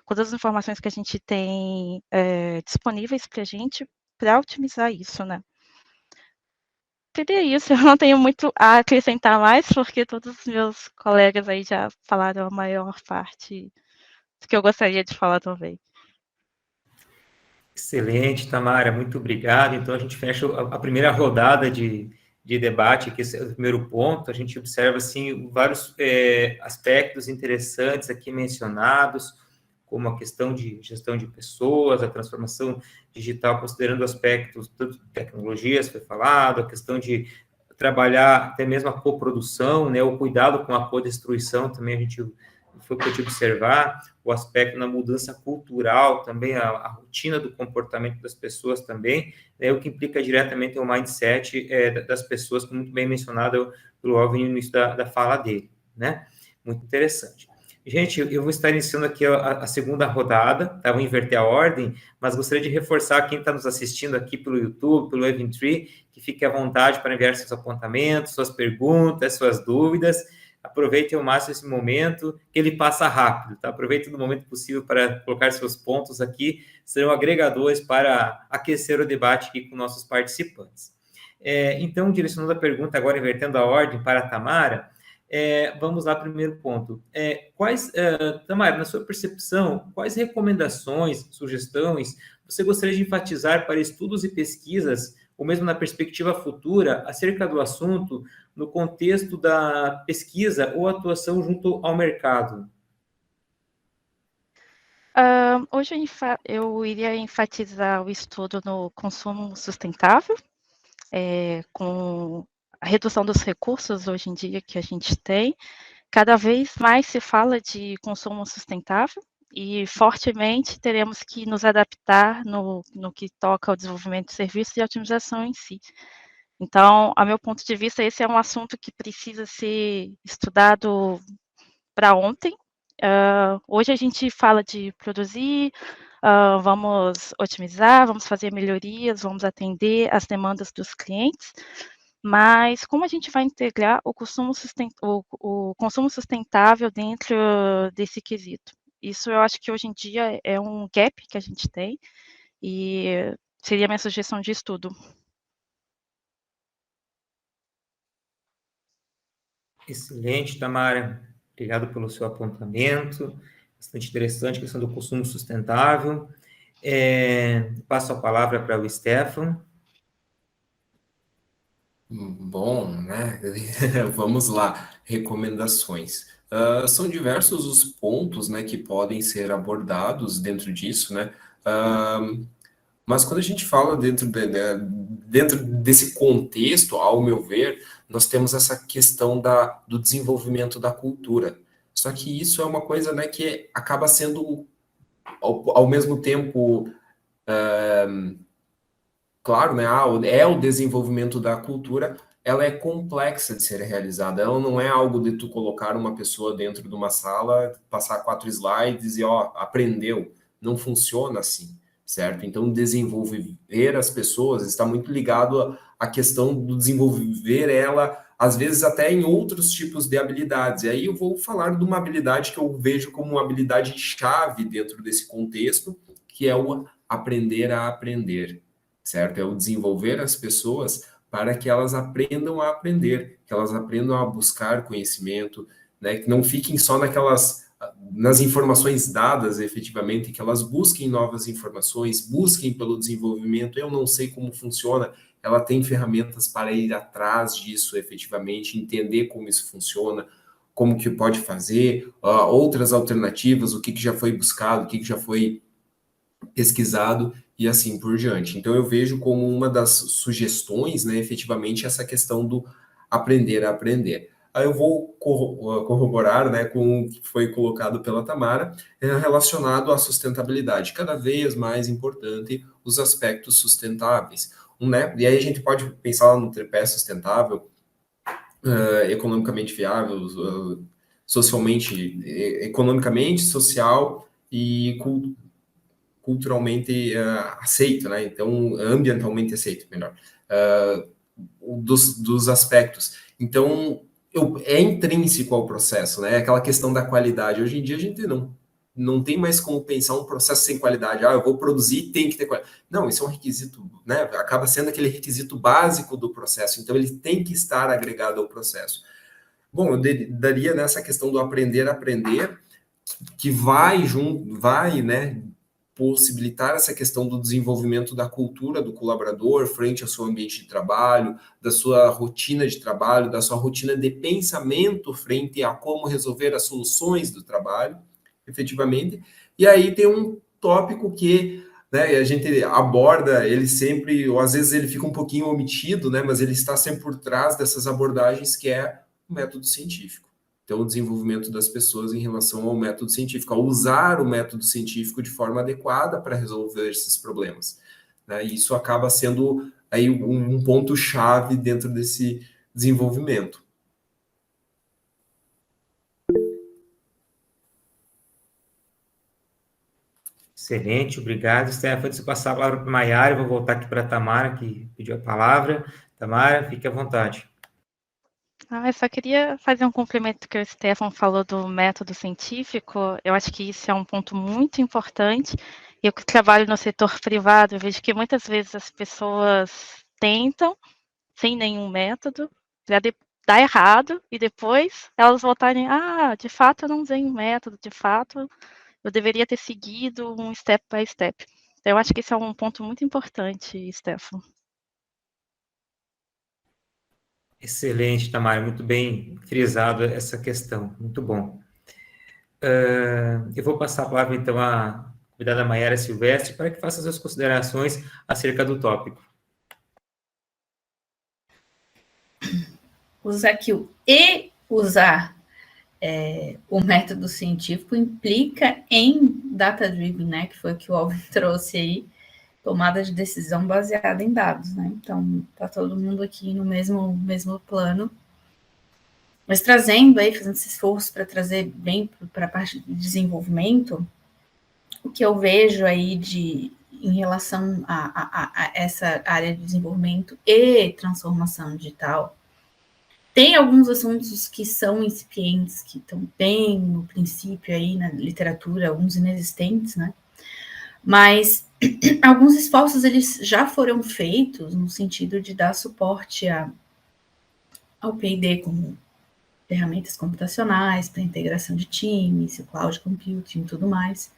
todas as informações que a gente tem disponíveis para a gente, para otimizar isso, né? Seria isso, eu não tenho muito a acrescentar mais, porque todos os meus colegas aí já falaram a maior parte do que eu gostaria de falar também. Excelente, Tamara, muito obrigado. Então, a gente fecha a primeira rodada de debate, que esse é o primeiro ponto. A gente observa, assim, vários aspectos interessantes aqui mencionados, como a questão de gestão de pessoas, a transformação digital, considerando aspectos tanto de tecnologias, foi falado, a questão de trabalhar até mesmo a coprodução, né, o cuidado com a codestruição, também a gente foi possível observar o aspecto na mudança cultural, também a rotina do comportamento das pessoas também, o que implica diretamente o mindset das pessoas, como muito bem mencionado pelo Alvin no início da fala dele, né? Muito interessante. Gente, eu vou estar iniciando aqui a segunda rodada, tá? Vou inverter a ordem, mas gostaria de reforçar quem está nos assistindo aqui pelo YouTube, pelo Eventtree, que fique à vontade para enviar seus apontamentos, suas perguntas, suas dúvidas. Aproveitem ao máximo esse momento, que ele passa rápido, tá? Aproveitem o momento possível para colocar seus pontos aqui, serão agregadores para aquecer o debate aqui com nossos participantes. Então, direcionando a pergunta, agora invertendo a ordem para a Tamara, vamos lá, primeiro ponto. Tamara, na sua percepção, quais recomendações, sugestões você gostaria de enfatizar para estudos e pesquisas, ou mesmo na perspectiva futura, acerca do assunto, no contexto da pesquisa ou atuação junto ao mercado? Hoje eu iria enfatizar o estudo no consumo sustentável, com a redução dos recursos hoje em dia que a gente tem. Cada vez mais se fala de consumo sustentável e fortemente teremos que nos adaptar no que toca ao desenvolvimento de serviços e otimização em si. Então, a meu ponto de vista, esse é um assunto que precisa ser estudado para ontem. Hoje a gente fala de produzir, vamos otimizar, vamos fazer melhorias, vamos atender as demandas dos clientes, mas como a gente vai integrar o consumo sustentável dentro desse quesito? Isso eu acho que hoje em dia é um gap que a gente tem e seria a minha sugestão de estudo. Excelente, Tamara. Obrigado pelo seu apontamento. Bastante interessante a questão do consumo sustentável. Passo a palavra para o Stefan. Bom, né? Vamos lá. Recomendações. São diversos os pontos, né, que podem ser abordados dentro disso, né? Mas quando a gente fala dentro desse contexto, ao meu ver, nós temos essa questão do desenvolvimento da cultura. Só que isso é uma coisa, né, que acaba sendo, ao mesmo tempo, claro, né, é o desenvolvimento da cultura, ela é complexa de ser realizada. Ela não é algo de tu colocar uma pessoa dentro de uma sala, passar 4 slides e, aprendeu. Não funciona assim, certo? Então, desenvolver as pessoas está muito ligado à questão do desenvolver ela, às vezes até em outros tipos de habilidades. E aí eu vou falar de uma habilidade que eu vejo como uma habilidade chave dentro desse contexto, que é o aprender a aprender, certo? É o desenvolver as pessoas para que elas aprendam a aprender, que elas aprendam a buscar conhecimento, né? Que não fiquem só nas informações dadas, efetivamente, que elas busquem novas informações, busquem pelo desenvolvimento. Eu não sei como funciona, ela tem ferramentas para ir atrás disso, efetivamente, entender como isso funciona, como que pode fazer, outras alternativas, o que já foi buscado, o que já foi pesquisado e assim por diante. Então, eu vejo como uma das sugestões, né, efetivamente, essa questão do aprender a aprender. Aí eu vou corroborar, né, com o que foi colocado pela Tamara, relacionado à sustentabilidade. Cada vez mais importante os aspectos sustentáveis. Né? E aí a gente pode pensar no tripé sustentável, economicamente viável, economicamente, social e culturalmente aceito, né? Então, ambientalmente aceito, melhor, dos aspectos. Então, é intrínseco ao processo, né? Aquela questão da qualidade. Hoje em dia, a gente não tem mais como pensar um processo sem qualidade. Eu vou produzir, tem que ter qualidade. Não, isso é um requisito, né? Acaba sendo aquele requisito básico do processo. Então, ele tem que estar agregado ao processo. Bom, eu daria nessa questão do aprender a aprender, que vai, né, possibilitar essa questão do desenvolvimento da cultura do colaborador frente ao seu ambiente de trabalho, da sua rotina de trabalho, da sua rotina de pensamento frente a como resolver as soluções do trabalho, efetivamente. E aí tem um tópico que, né, a gente aborda ele sempre, ou às vezes ele fica um pouquinho omitido, né, mas ele está sempre por trás dessas abordagens, que é o método científico. Então, o desenvolvimento das pessoas em relação ao método científico, a usar o método científico de forma adequada para resolver esses problemas, né? E isso acaba sendo aí um ponto-chave dentro desse desenvolvimento. Excelente, obrigado, Stefan. Antes de passar a palavra para a Maiara, eu vou voltar aqui para a Tamara, que pediu a palavra. Tamara, fique à vontade. Eu só queria fazer um complemento que o Stefan falou do método científico. Eu acho que isso é um ponto muito importante. Eu que trabalho no setor privado, eu vejo que muitas vezes as pessoas tentam, sem nenhum método, para dar errado, e depois elas voltarem, de fato eu não usei um método, de fato eu deveria ter seguido um step by step. Então, eu acho que esse é um ponto muito importante, Stefan. Excelente, Tamara, muito bem frisado essa questão, muito bom. Eu vou passar a palavra, então, à convidada Maiara Silvestre, para que faça as suas considerações acerca do tópico. Usar o método científico implica em data-driven, né, que foi o que o Alvin trouxe aí, tomada de decisão baseada em dados, né? Então, tá todo mundo aqui no mesmo plano, mas fazendo esse esforço para trazer bem para a parte de desenvolvimento, o que eu vejo aí em relação a essa área de desenvolvimento e transformação digital, tem alguns assuntos que são incipientes, que estão bem no princípio aí na literatura, alguns inexistentes, né? Mas alguns esforços eles já foram feitos no sentido de dar suporte ao P&D como ferramentas computacionais para integração de times, o cloud computing e tudo mais.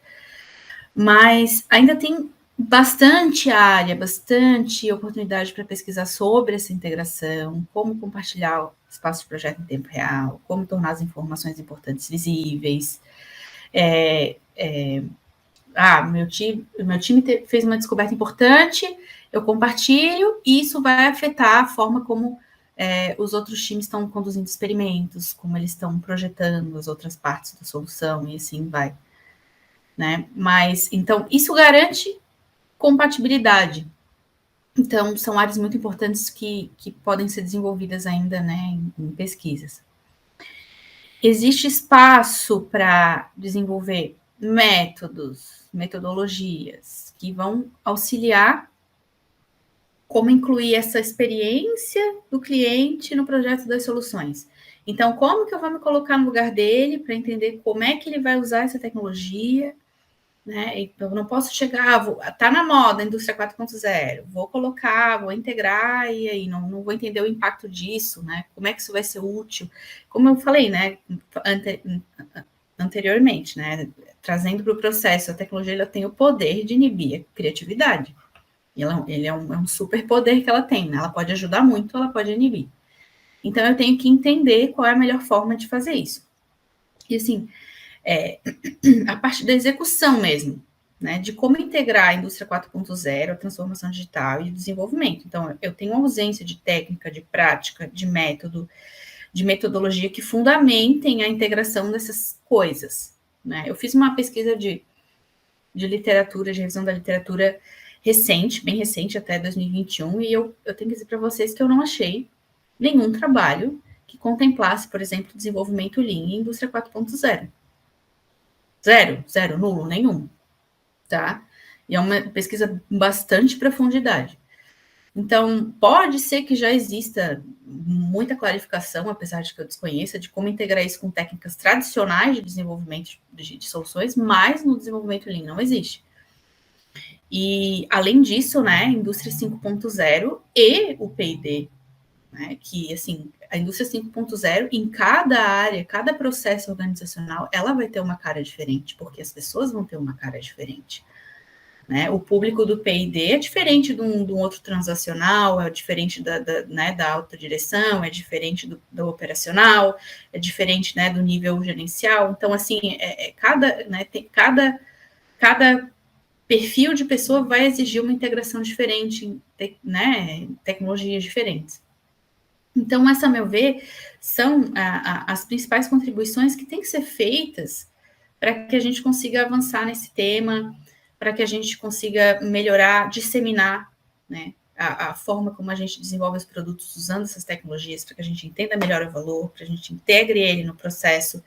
Mas ainda tem bastante área, bastante oportunidade para pesquisar sobre essa integração, como compartilhar o espaço de projeto em tempo real, como tornar as informações importantes visíveis. Meu time fez uma descoberta importante, eu compartilho, e isso vai afetar a forma como os outros times estão conduzindo experimentos, como eles estão projetando as outras partes da solução, e assim vai. Né? Mas, então, isso garante compatibilidade. Então, são áreas muito importantes que podem ser desenvolvidas ainda, né, em pesquisas. Existe espaço para desenvolver métodos, metodologias que vão auxiliar como incluir essa experiência do cliente no projeto das soluções. Então, como que eu vou me colocar no lugar dele para entender como é que ele vai usar essa tecnologia, né? Então, eu não posso chegar, tá na moda a indústria 4.0, vou colocar, vou integrar e aí não vou entender o impacto disso, né? Como é que isso vai ser útil? Como eu falei, né, anteriormente, né, trazendo para o processo, a tecnologia ela tem o poder de inibir a criatividade. Ele é um superpoder que ela tem, né? Ela pode ajudar muito, ela pode inibir. Então, eu tenho que entender qual é a melhor forma de fazer isso. E, assim, a parte da execução mesmo, né? De como integrar a indústria 4.0, a transformação digital e o desenvolvimento. Então, eu tenho ausência de técnica, de prática, de método, de metodologia que fundamentem a integração dessas coisas, né? Eu fiz uma pesquisa de literatura, de revisão da literatura recente, bem recente, até 2021, e eu tenho que dizer para vocês que eu não achei nenhum trabalho que contemplasse, por exemplo, desenvolvimento Lean em indústria 4.0. Zero, nulo, nenhum, tá? E é uma pesquisa bastante profundidade. Então, pode ser que já exista muita clarificação, apesar de que eu desconheça, de como integrar isso com técnicas tradicionais de desenvolvimento de soluções, mas no desenvolvimento Lean não existe. E, além disso, né, a indústria 5.0 e o P&D, né, que, assim, a indústria 5.0, em cada área, cada processo organizacional, ela vai ter uma cara diferente, porque as pessoas vão ter uma cara diferente. Né? O público do P&D é diferente de um outro transacional, é diferente da alta direção, é diferente do operacional, é diferente, né, do nível gerencial. Então, assim, cada perfil de pessoa vai exigir uma integração diferente, né, tecnologias diferentes. Então, essa, a meu ver, são as principais contribuições que têm que ser feitas para que a gente consiga avançar nesse tema, para que a gente consiga melhorar, disseminar, né, a forma como a gente desenvolve os produtos usando essas tecnologias, para que a gente entenda melhor o valor, para a gente integre ele no processo,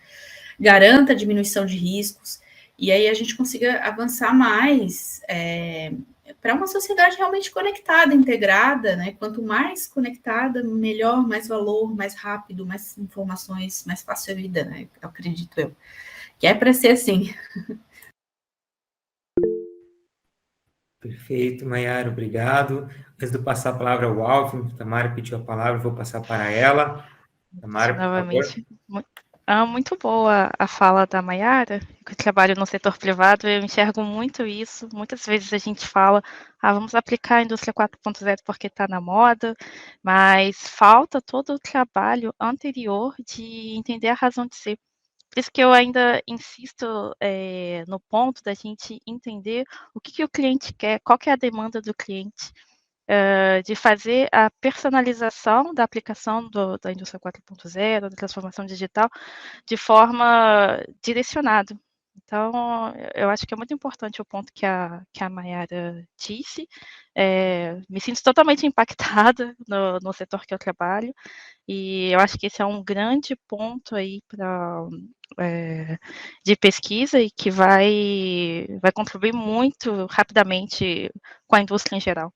garanta a diminuição de riscos, e aí a gente consiga avançar mais para uma sociedade realmente conectada, integrada, né? Quanto mais conectada, melhor, mais valor, mais rápido, mais informações, mais fácil a vida, né? Acredito eu. Que é para ser assim. Perfeito, Maiara, obrigado. Antes de eu passar a palavra ao Alvin, Tamara pediu a palavra, vou passar para ela. Tamara, por favor. Novamente, muito boa a fala da Maiara, que eu trabalho no setor privado, eu enxergo muito isso. Muitas vezes a gente fala, vamos aplicar a indústria 4.0 porque está na moda, mas falta todo o trabalho anterior de entender a razão de ser. Por isso que eu ainda insisto no ponto da gente entender o que o cliente quer, qual que é a demanda do cliente, de fazer a personalização da aplicação da indústria 4.0, da transformação digital, de forma direcionada. Então, eu acho que é muito importante o ponto que a Maiara disse. Me sinto totalmente impactada no setor que eu trabalho, e eu acho que esse é um grande ponto aí de pesquisa e que vai contribuir muito rapidamente com a indústria em geral.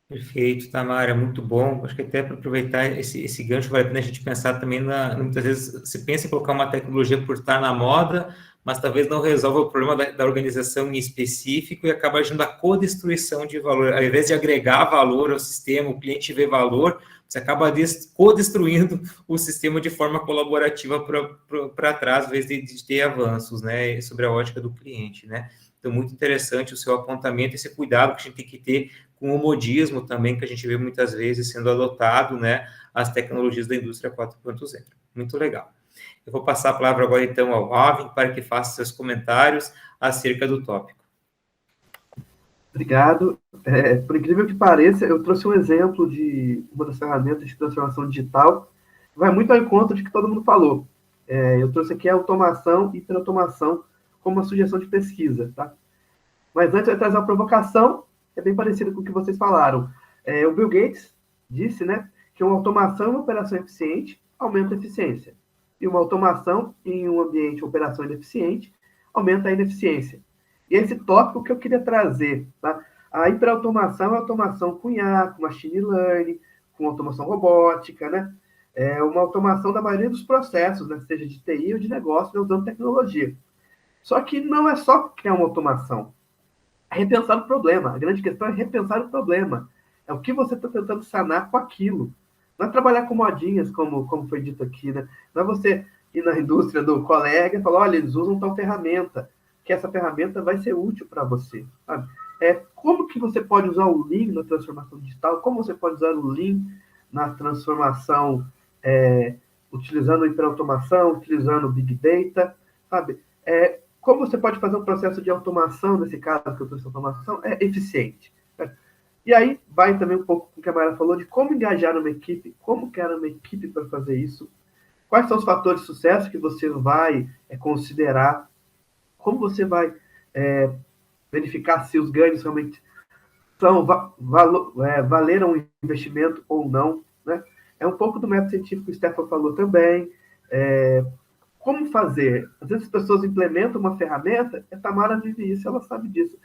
Perfeito, Tamara, muito bom. Acho que até para aproveitar esse gancho, vale a pena a gente pensar também muitas vezes se pensa em colocar uma tecnologia por estar na moda, mas talvez não resolva o problema da organização em específico e acaba agindo a codestruição de valor. Ao invés de agregar valor ao sistema, o cliente vê valor, você acaba codestruindo o sistema de forma colaborativa para trás, ao invés de ter avanços, né, sobre a ótica do cliente, né? Então, muito interessante o seu apontamento, esse cuidado que a gente tem que ter com o modismo também, que a gente vê muitas vezes sendo adotado, né, as tecnologias da indústria 4.0. Muito legal. Eu vou passar a palavra agora, então, ao Alvin, para que faça seus comentários acerca do tópico. Obrigado. Por incrível que pareça, eu trouxe um exemplo de uma das ferramentas de transformação digital, que vai muito ao encontro de que todo mundo falou. Eu trouxe aqui a automação e hiperautomação como uma sugestão de pesquisa, tá? Mas antes eu trazer uma provocação, é bem parecido com o que vocês falaram. O Bill Gates disse, né, que uma automação em uma operação eficiente aumenta a eficiência. E uma automação em um ambiente de operação ineficiente aumenta a ineficiência. E esse tópico que eu queria trazer, tá? A hiperautomação é automação com IA, com machine learning, com automação robótica, né? É uma automação da maioria dos processos, né, seja de TI ou de negócio, né, usando tecnologia. Só que não é só criar uma automação, é repensar o problema. A grande questão é repensar o problema. É o que você está tentando sanar com aquilo. Não é trabalhar com modinhas, como foi dito aqui, né? Não é você ir na indústria do colega e falar, olha, eles usam tal ferramenta, que essa ferramenta vai ser útil para você. Sabe? Como que você pode usar o Lean na transformação digital? Como você pode usar o Lean na transformação, utilizando hiperautomação, utilizando Big Data, sabe? Como você pode fazer um processo de automação, nesse caso que eu trouxe automação, eficiente. Certo? E aí vai também um pouco com o que a Mayara falou de como engajar uma equipe, como criar uma equipe para fazer isso, quais são os fatores de sucesso que você vai considerar, como você vai verificar se os ganhos realmente valeram o investimento ou não. Né? É um pouco do método científico que o Stefan falou também. Como fazer? Às vezes as pessoas implementam uma ferramenta, a Tamara vive isso, ela sabe disso,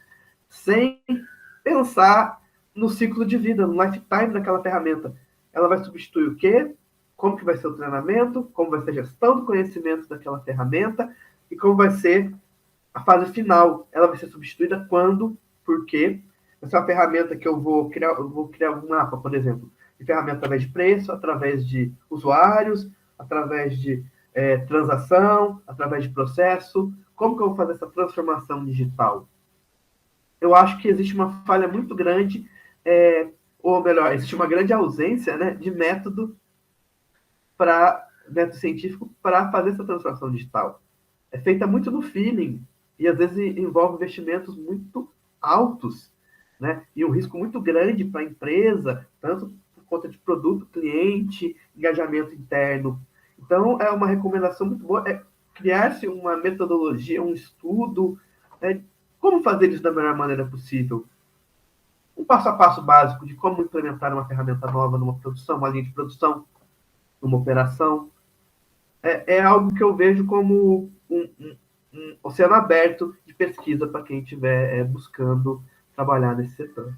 sem pensar no ciclo de vida, no lifetime daquela ferramenta. Ela vai substituir o quê? Como que vai ser o treinamento? Como vai ser a gestão do conhecimento daquela ferramenta? E como vai ser a fase final? Ela vai ser substituída quando? Por quê? Essa é uma ferramenta que eu vou criar um mapa, por exemplo, de ferramenta através de preço, através de usuários, através de transação, através de processo. Como que eu vou fazer essa transformação digital? Eu acho que existe uma falha muito grande, ou melhor, existe uma grande ausência, né, de método científico para fazer essa transformação digital. É feita muito no feeling e às vezes envolve investimentos muito altos, né, e um risco muito grande para a empresa, tanto conta de produto, cliente, engajamento interno. Então, é uma recomendação muito boa, é criar-se uma metodologia, um estudo, né, como fazer isso da melhor maneira possível. Um passo a passo básico de como implementar uma ferramenta nova numa produção, uma linha de produção, numa operação. É algo que eu vejo como um oceano aberto de pesquisa para quem estiver buscando trabalhar nesse setor.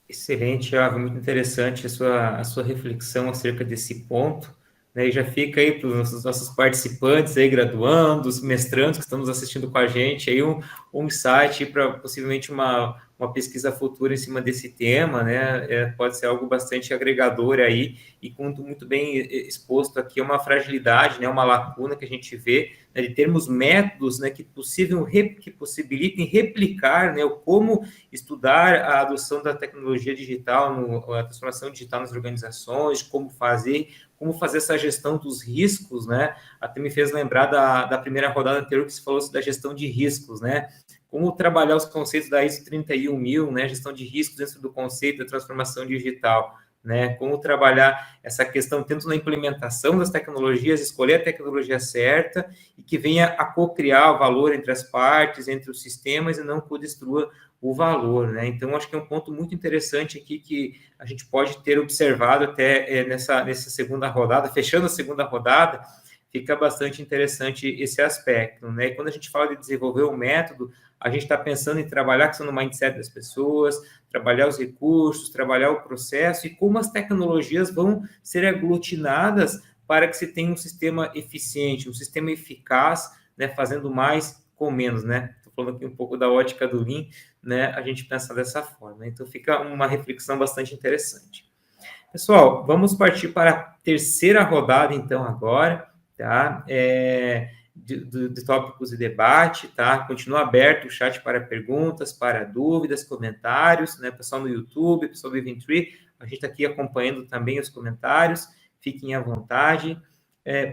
Excelente, Thiago, muito interessante a sua reflexão acerca desse ponto, né? E já fica aí para os nossos participantes aí, graduandos, mestrandos que estamos assistindo com a gente, aí um insight para possivelmente uma pesquisa futura em cima desse tema, né? Pode ser algo bastante agregador aí, e muito bem exposto aqui, é uma fragilidade, né? Uma lacuna que a gente vê, né? De termos métodos, né? Que possibilitem replicar, né? Como estudar a adoção da tecnologia digital, a transformação digital nas organizações, como fazer essa gestão dos riscos, né? Até me fez lembrar da primeira rodada anterior que se falou da gestão de riscos, né? Como trabalhar os conceitos da ISO 31000, né? Gestão de riscos dentro do conceito da transformação digital, né? Como trabalhar essa questão tanto na implementação das tecnologias, escolher a tecnologia certa e que venha a co-criar o valor entre as partes, entre os sistemas e não co-destrua o valor, né? Então, acho que é um ponto muito interessante aqui que a gente pode ter observado até nessa segunda rodada, fechando a segunda rodada, fica bastante interessante esse aspecto, né? E quando a gente fala de desenvolver um método, a gente está pensando em trabalhar a questão do mindset das pessoas, trabalhar os recursos, trabalhar o processo e como as tecnologias vão ser aglutinadas para que se tenha um sistema eficiente, um sistema eficaz, né? Fazendo mais com menos, né? Estou falando aqui um pouco da ótica do Lean, né? A gente pensa dessa forma. Então, fica uma reflexão bastante interessante. Pessoal, vamos partir para a terceira rodada, então, agora, tá? De tópicos e debate, tá? Continua aberto o chat para perguntas, para dúvidas, comentários, né? Pessoal no YouTube, pessoal do Eventbrite, a gente está aqui acompanhando também os comentários, fiquem à vontade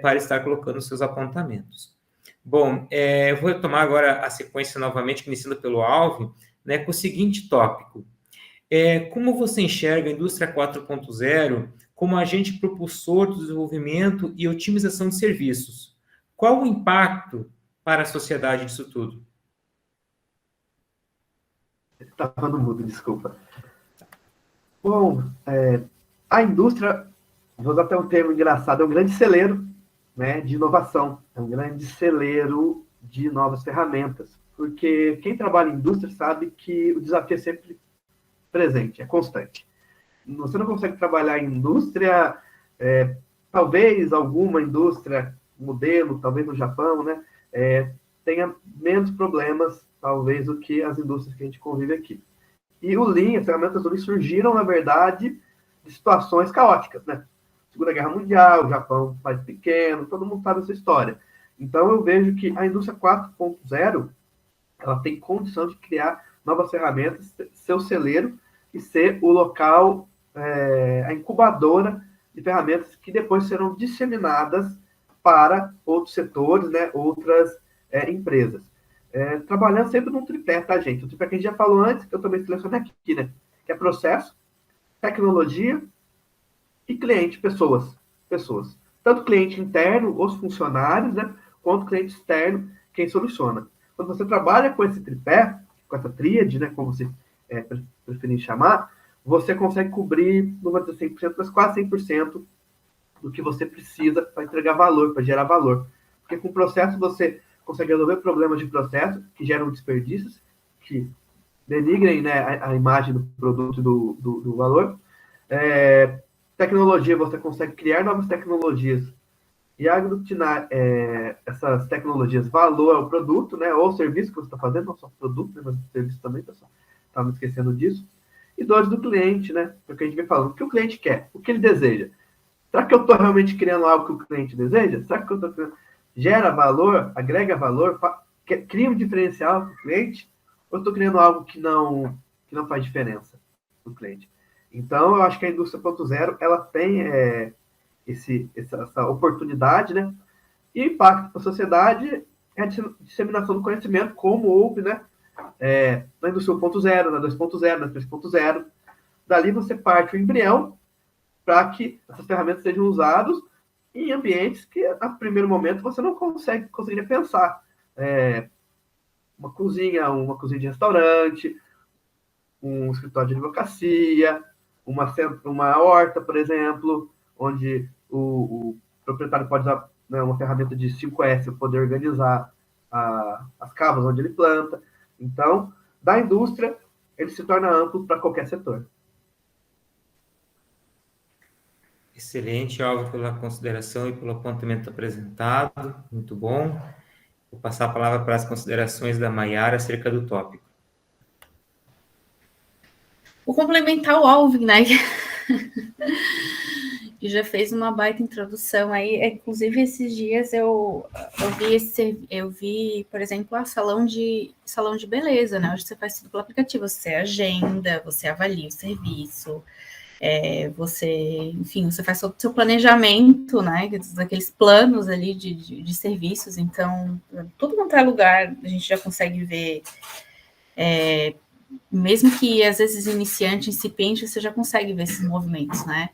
para estar colocando os seus apontamentos. Bom, eu vou retomar agora a sequência novamente, iniciando pelo Alvin, né, com o seguinte tópico. Como você enxerga a indústria 4.0 como agente propulsor do desenvolvimento e otimização de serviços? Qual o impacto para a sociedade disso tudo? Estava no mudo, desculpa. Bom, a indústria, vou usar até um termo engraçado, é um grande celeiro, né, de inovação, é um grande celeiro de novas ferramentas, porque quem trabalha em indústria sabe que o desafio é sempre presente, é constante. Você não consegue trabalhar em indústria, talvez alguma indústria modelo, talvez no Japão, né, tenha menos problemas, talvez, do que as indústrias que a gente convive aqui. E o Lean, as ferramentas do Lean surgiram, na verdade, de situações caóticas, né? Segunda Guerra Mundial, o Japão mais pequeno, todo mundo sabe essa história. Então, eu vejo que a indústria 4.0, ela tem condição de criar novas ferramentas, ser o celeiro e ser o local, a incubadora de ferramentas que depois serão disseminadas para outros setores, né, outras empresas. Trabalhando sempre num tripé, tá, gente? O tripé que a gente já falou antes, que eu também selecionei aqui, né? Que é processo, tecnologia e cliente, pessoas. Tanto cliente interno, os funcionários, né? Quanto cliente externo, quem soluciona. Quando você trabalha com esse tripé, com essa tríade, né? Como você preferir chamar, você consegue cobrir, não vou dizer 100%, mas quase 100% do que você precisa para entregar valor, para gerar valor. Porque com o processo você consegue resolver problemas de processo que geram desperdícios, que denigrem, né, a imagem do produto e do valor. Tecnologia, você consegue criar novas tecnologias e aglutinar essas tecnologias valor ao produto, né, ou serviço que você está fazendo, não só produto, né, mas serviço também, pessoal. Estava me esquecendo disso. E dores do cliente, né? Porque a gente vem falando, o que o cliente quer? O que ele deseja? Será que eu estou realmente criando algo que o cliente deseja? Será que eu estou criando... Gera valor, agrega valor, cria um diferencial para o cliente? Ou estou criando algo que não faz diferença para o cliente? Então, eu acho que a indústria 4.0, ela tem essa oportunidade, né? E o impacto para a sociedade é a disseminação do conhecimento, como houve, né? na indústria 1.0, na 2.0, na 3.0. Dali você parte o embrião para que essas ferramentas sejam usadas em ambientes que, a primeiro momento, você não conseguiria pensar. Uma cozinha de restaurante, um escritório de advocacia, uma horta, por exemplo, onde o proprietário pode usar, né, uma ferramenta de 5S para poder organizar as cavas onde ele planta. Então, da indústria, ele se torna amplo para qualquer setor. Excelente, Álvaro, pela consideração e pelo apontamento apresentado. Muito bom. Vou passar a palavra para as considerações da Maiara acerca do tópico. Vou complementar o Alvin, né? Que já fez uma baita introdução aí. Inclusive, esses dias eu vi, por exemplo, salão de beleza, né? Hoje você faz tudo pelo aplicativo. Você agenda, você avalia o serviço, você faz todo o seu planejamento, né? Daqueles planos ali de serviços. Então, tudo quanto é lugar, a gente já consegue ver. Mesmo que às vezes iniciante, incipiente, você já consegue ver esses movimentos, né?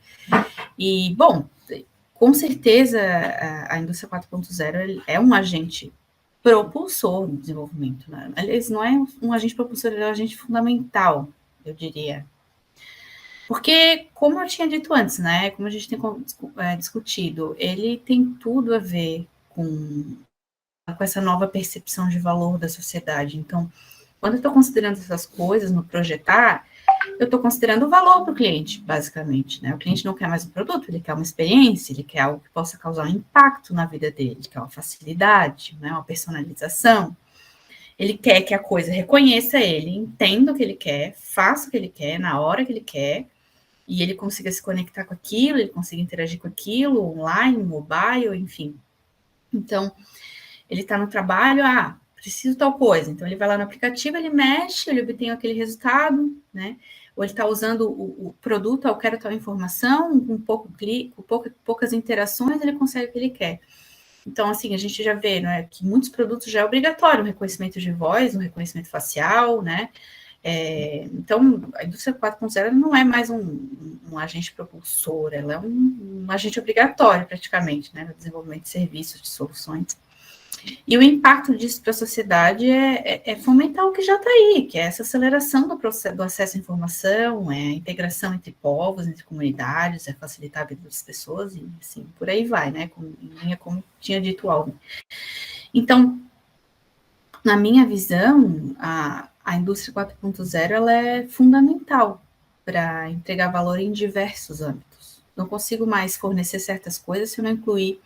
E, bom, com certeza a indústria 4.0 é um agente propulsor no desenvolvimento, né? Aliás, não é um agente propulsor, é um agente fundamental, eu diria. Porque, como eu tinha dito antes, né? Como a gente tem discutido, ele tem tudo a ver com essa nova percepção de valor da sociedade. Então, quando eu estou considerando essas coisas no projetar, eu estou considerando o valor para o cliente, basicamente, né? O cliente não quer mais um produto, ele quer uma experiência, ele quer algo que possa causar um impacto na vida dele, ele quer uma facilidade, né? Uma personalização. Ele quer que a coisa reconheça ele, entenda o que ele quer, faça o que ele quer, na hora que ele quer, e ele consiga se conectar com aquilo, ele consiga interagir com aquilo, online, mobile, enfim. Então, ele está no trabalho, preciso tal coisa. Então, ele vai lá no aplicativo, ele mexe, ele obtém aquele resultado, né? Ou ele está usando o produto, eu quero tal informação, com pouco clique, com poucas interações, ele consegue o que ele quer. Então, assim, a gente já vê, né, que muitos produtos já é obrigatório, um reconhecimento de voz, um reconhecimento facial, né? Então, a indústria 4.0 não é mais um agente propulsor, ela é um agente obrigatório, praticamente, né, no desenvolvimento de serviços, de soluções. E o impacto disso para a sociedade é fomentar o que já está aí, que é essa aceleração do acesso à informação, a integração entre povos, entre comunidades, facilitar a vida das pessoas, e assim, por aí vai, né, como tinha dito o Alvin. Então, na minha visão, a indústria 4.0 ela é fundamental para entregar valor em diversos âmbitos. Não consigo mais fornecer certas coisas se eu não incluir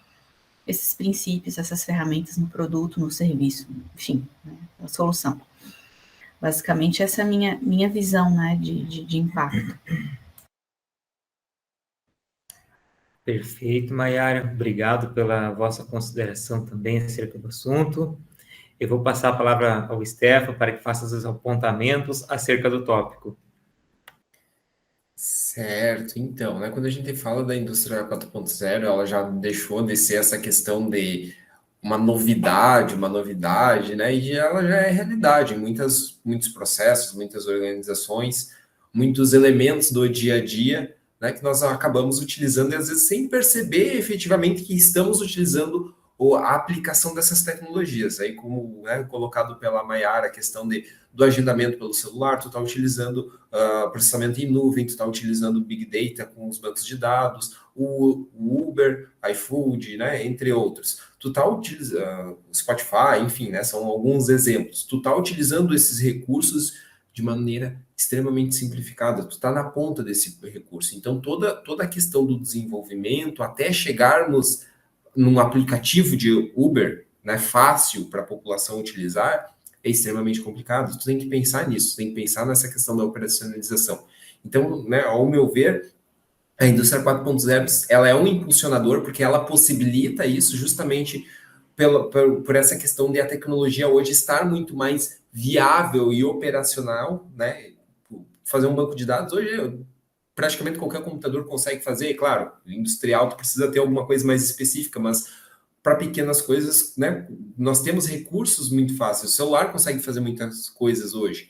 esses princípios, essas ferramentas no produto, no serviço, enfim, né, a solução. Basicamente, essa é a minha visão, né, de impacto. Perfeito, Maiara. Obrigado pela vossa consideração também acerca do assunto. Eu vou passar a palavra ao Stefan para que faça os apontamentos acerca do tópico. Certo, então, né, quando a gente fala da indústria 4.0, ela já deixou de ser essa questão de uma novidade, né, e ela já é realidade em muitos processos, muitas organizações, muitos elementos do dia a dia, né, que nós acabamos utilizando e às vezes sem perceber efetivamente que estamos utilizando a aplicação dessas tecnologias. Aí, como, né, colocado pela Maiara, a questão do agendamento pelo celular, tu está utilizando processamento em nuvem, tu está utilizando Big Data com os bancos de dados, o Uber, iFood, né, entre outros. Tu está utilizando Spotify, enfim, né, são alguns exemplos. Tu está utilizando esses recursos de maneira extremamente simplificada, tu está na ponta desse recurso. Então, toda a questão do desenvolvimento, até chegarmos num aplicativo de Uber, né, fácil para a população utilizar, é extremamente complicado. Tu tem que pensar nisso, tem que pensar nessa questão da operacionalização. Então, né, ao meu ver, a indústria 4.0 ela é um impulsionador porque ela possibilita isso justamente por essa questão de a tecnologia hoje estar muito mais viável e operacional, né? Fazer um banco de dados hoje praticamente qualquer computador consegue fazer, claro, industrial tu precisa ter alguma coisa mais específica, mas para pequenas coisas, né? Nós temos recursos muito fáceis. O celular consegue fazer muitas coisas hoje,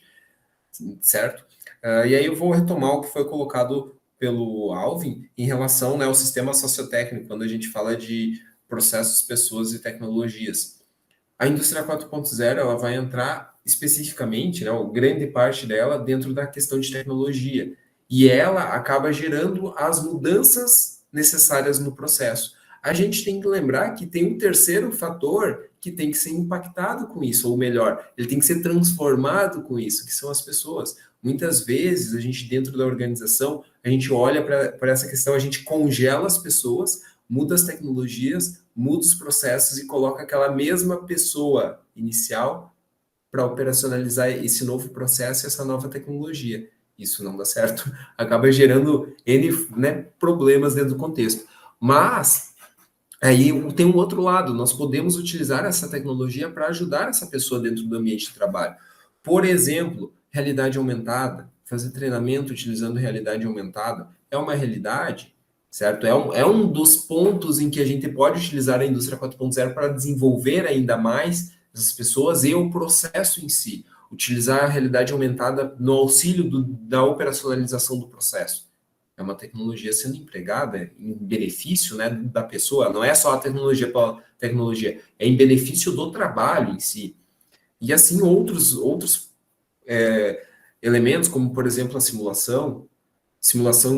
certo? E aí eu vou retomar o que foi colocado pelo Alvin em relação, né, ao sistema sociotécnico, quando a gente fala de processos, pessoas e tecnologias. A indústria 4.0 ela vai entrar especificamente, né, grande parte dela, dentro da questão de tecnologia. E ela acaba gerando as mudanças necessárias no processo. A gente tem que lembrar que tem um terceiro fator que tem que ser impactado com isso, ou melhor, ele tem que ser transformado com isso, que são as pessoas. Muitas vezes, a gente, dentro da organização, a gente olha para essa questão, a gente congela as pessoas, muda as tecnologias, muda os processos e coloca aquela mesma pessoa inicial para operacionalizar esse novo processo e essa nova tecnologia. Isso não dá certo, acaba gerando N, né, problemas dentro do contexto. Mas aí tem um outro lado, nós podemos utilizar essa tecnologia para ajudar essa pessoa dentro do ambiente de trabalho. Por exemplo, realidade aumentada, fazer treinamento utilizando realidade aumentada é uma realidade, certo? É um dos pontos em que a gente pode utilizar a indústria 4.0 para desenvolver ainda mais as pessoas e o processo em si. Utilizar a realidade aumentada no auxílio da operacionalização do processo. É uma tecnologia sendo empregada em benefício, né, da pessoa, não é só a tecnologia pela tecnologia, é em benefício do trabalho em si. E assim outros elementos, como por exemplo a simulação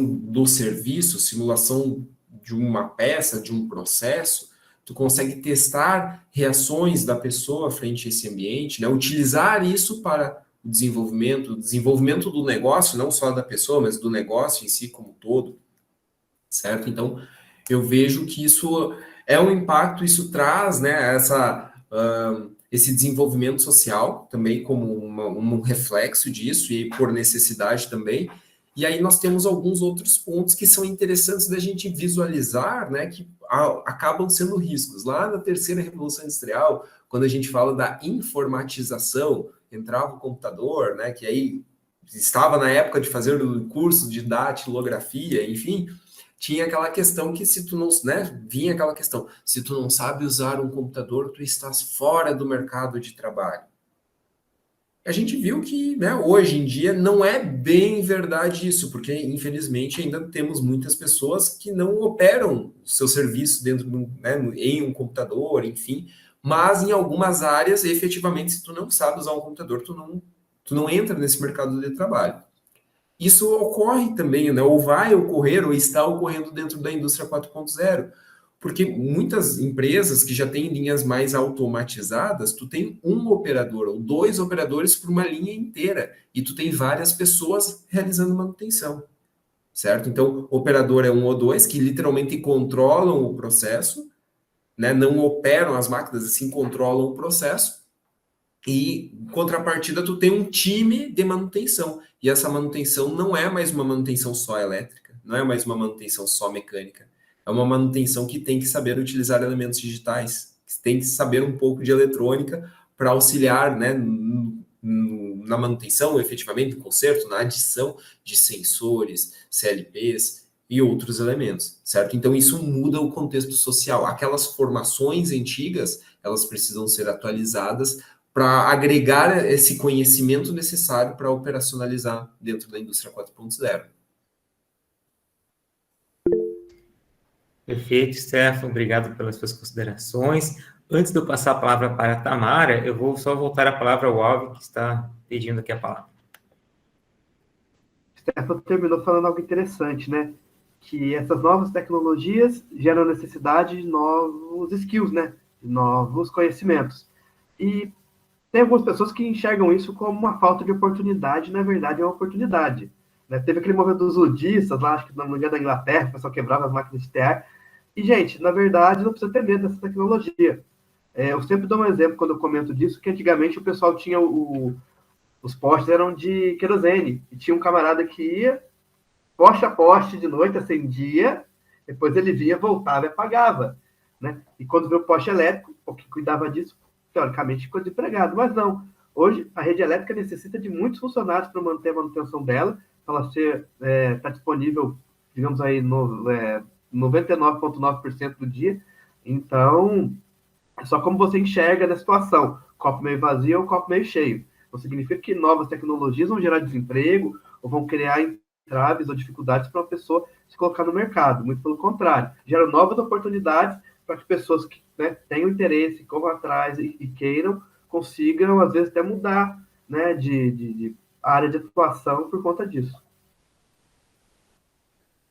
do serviço, simulação de uma peça, de um processo, tu consegue testar reações da pessoa frente a esse ambiente, né, utilizar isso para o desenvolvimento do negócio, não só da pessoa, mas do negócio em si como um todo, certo? Então, eu vejo que isso é um impacto, isso traz, né, esse desenvolvimento social também como um reflexo disso e por necessidade também. E aí nós temos alguns outros pontos que são interessantes da gente visualizar, né, que acabam sendo riscos. Lá na terceira revolução industrial, quando a gente fala da informatização, entrava o computador, né, que aí estava na época de fazer o curso de datilografia, enfim, tinha aquela questão que se tu não, né, vinha aquela questão, se tu não sabe usar um computador, tu estás fora do mercado de trabalho. A gente viu que, né, hoje em dia não é bem verdade isso, porque infelizmente ainda temos muitas pessoas que não operam o seu serviço dentro de né, em um computador, enfim, mas em algumas áreas, efetivamente, se tu não sabe usar um computador, tu não entra nesse mercado de trabalho. Isso ocorre também, né, ou vai ocorrer, ou está ocorrendo dentro da indústria 4.0, porque muitas empresas que já têm linhas mais automatizadas, tu tem um operador ou dois operadores por uma linha inteira, e tu tem várias pessoas realizando manutenção, certo? Então, o operador é um ou dois que literalmente controlam o processo, né, não operam as máquinas, assim, controlam o processo, e, em contrapartida, tu tem um time de manutenção. E essa manutenção não é mais uma manutenção só elétrica, não é mais uma manutenção só mecânica. É uma manutenção que tem que saber utilizar elementos digitais, que tem que saber um pouco de eletrônica para auxiliar, né, na manutenção, efetivamente, no conserto, na adição de sensores, CLPs e outros elementos, certo? Então, isso muda o contexto social. Aquelas formações antigas, elas precisam ser atualizadas para agregar esse conhecimento necessário para operacionalizar dentro da indústria 4.0. Perfeito, Stefan, obrigado pelas suas considerações. Antes de eu passar a palavra para a Tamara, eu vou só voltar a palavra ao Alvin, que está pedindo aqui a palavra. Stefan terminou falando algo interessante, né? Que essas novas tecnologias geram necessidade de novos skills, né? De novos conhecimentos. E tem algumas pessoas que enxergam isso como uma falta de oportunidade, na verdade é uma oportunidade. Né? Teve aquele movimento dos ludistas, lá, acho que no dia da Inglaterra, o pessoal quebrava as máquinas de tear. E, gente, na verdade, não precisa ter medo dessa tecnologia. Eu sempre dou um exemplo quando eu comento disso, que antigamente o pessoal tinha os postes eram de querosene, e tinha um camarada que ia, poste a poste de noite, acendia, depois ele vinha, voltava e apagava. Né? E quando veio o poste elétrico, o que cuidava disso, teoricamente, ficou desempregado. Mas não. Hoje, a rede elétrica necessita de muitos funcionários para manter a manutenção dela, para ela estar disponível, digamos aí, 99,9% do dia. Então, é só como você enxerga da situação, copo meio vazio ou copo meio cheio. Não significa que novas tecnologias vão gerar desemprego ou vão criar entraves ou dificuldades para uma pessoa se colocar no mercado. Muito pelo contrário, geram novas oportunidades para que pessoas que, né, tenham interesse, corram atrás e queiram, consigam, às vezes, até mudar, né, de área de atuação por conta disso.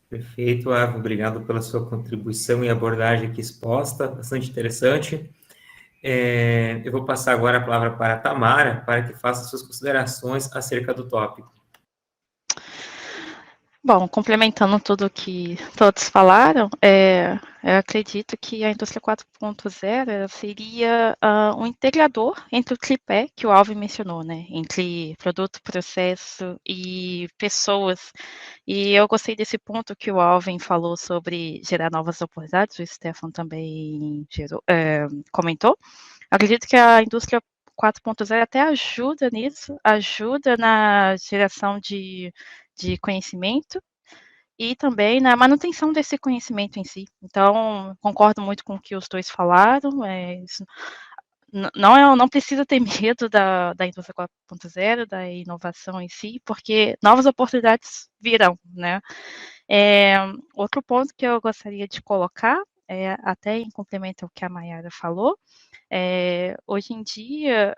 Perfeito, Ava. Obrigado pela sua contribuição e abordagem aqui exposta, bastante interessante. Eu vou passar agora a palavra para a Tamara, para que faça suas considerações acerca do tópico. Bom, complementando tudo que todos falaram, eu acredito que a indústria 4.0 seria um integrador entre o tripé que o Alvin mencionou, né? Entre produto, processo e pessoas. E eu gostei desse ponto que o Alvin falou sobre gerar novas oportunidades, o Stefan também comentou. Acredito que a indústria 4.0 até ajuda nisso, ajuda na geração de conhecimento e também na manutenção desse conhecimento em si. Então, concordo muito com o que os dois falaram. Não precisa ter medo da indústria 4.0, da inovação em si, porque novas oportunidades virão, né? Outro ponto que eu gostaria de colocar, até em complemento ao que a Mayara falou, hoje em dia,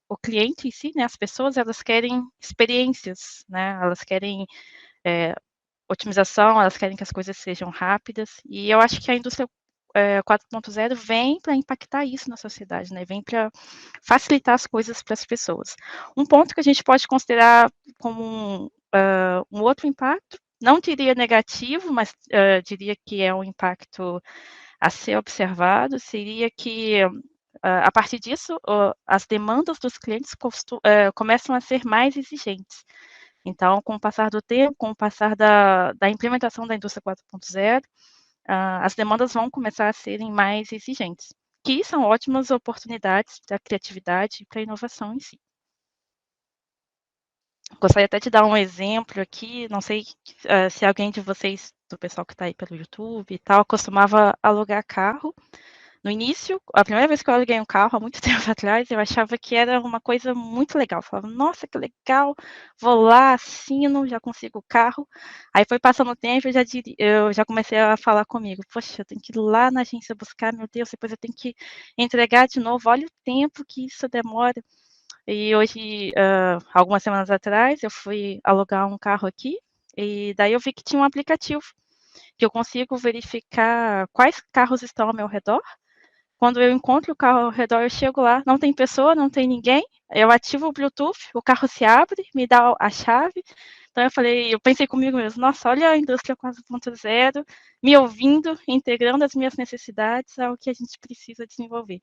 o cliente em si, né, as pessoas, elas querem experiências, né, elas querem otimização, elas querem que as coisas sejam rápidas, e eu acho que a indústria 4.0 vem para impactar isso na sociedade, né, vem para facilitar as coisas para as pessoas. Um ponto que a gente pode considerar como um outro impacto, não diria negativo, mas diria que é um impacto a ser observado, seria que a partir disso, as demandas dos clientes começam a ser mais exigentes. Então, com o passar do tempo, com o passar da implementação da indústria 4.0, as demandas vão começar a serem mais exigentes, que são ótimas oportunidades para a criatividade e para a inovação em si. Gostaria até de dar um exemplo aqui, não sei se alguém de vocês, do pessoal que está aí pelo YouTube e tal, costumava alugar carro. No início, a primeira vez que eu aluguei um carro, há muito tempo atrás, eu achava que era uma coisa muito legal. Eu falava, nossa, que legal, vou lá, assino, já consigo o carro. Aí foi passando o tempo, eu já comecei a falar comigo, poxa, eu tenho que ir lá na agência buscar, meu Deus, depois eu tenho que entregar de novo, olha o tempo que isso demora. E hoje, algumas semanas atrás, eu fui alugar um carro aqui, e daí eu vi que tinha um aplicativo, que eu consigo verificar quais carros estão ao meu redor. Quando eu encontro o carro ao redor, eu chego lá, não tem pessoa, não tem ninguém, eu ativo o Bluetooth, o carro se abre, me dá a chave. Então eu pensei comigo mesmo, nossa, olha a indústria 4.0 me ouvindo, integrando as minhas necessidades ao que a gente precisa desenvolver.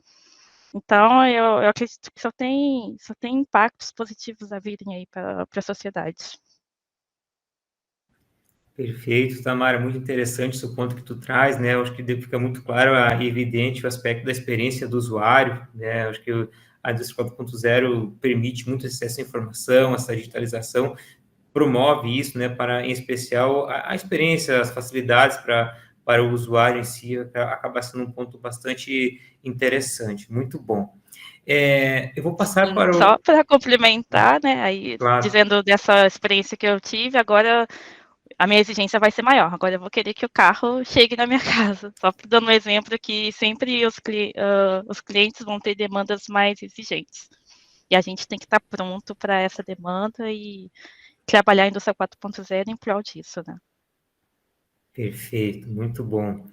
Então, eu acredito que só tem impactos positivos a virem aí para a sociedade. Perfeito, Tamara, muito interessante esse ponto que tu traz, né? Eu acho que fica muito claro e evidente o aspecto da experiência do usuário, né? Eu acho que a indústria 4.0 permite muito acesso à informação, essa digitalização, promove isso, né? Para, em especial, a experiência, as facilidades para o usuário em si, acaba sendo um ponto bastante interessante, muito bom. Eu vou passar para o... Só para complementar, né? Aí, Claro. dizendo dessa experiência que eu tive, agora a minha exigência vai ser maior. Agora eu vou querer que o carro chegue na minha casa. Só dando um exemplo que sempre os clientes vão ter demandas mais exigentes. E a gente tem que estar pronto para essa demanda e trabalhar a indústria 4.0 em prol disso, né? Perfeito, muito bom.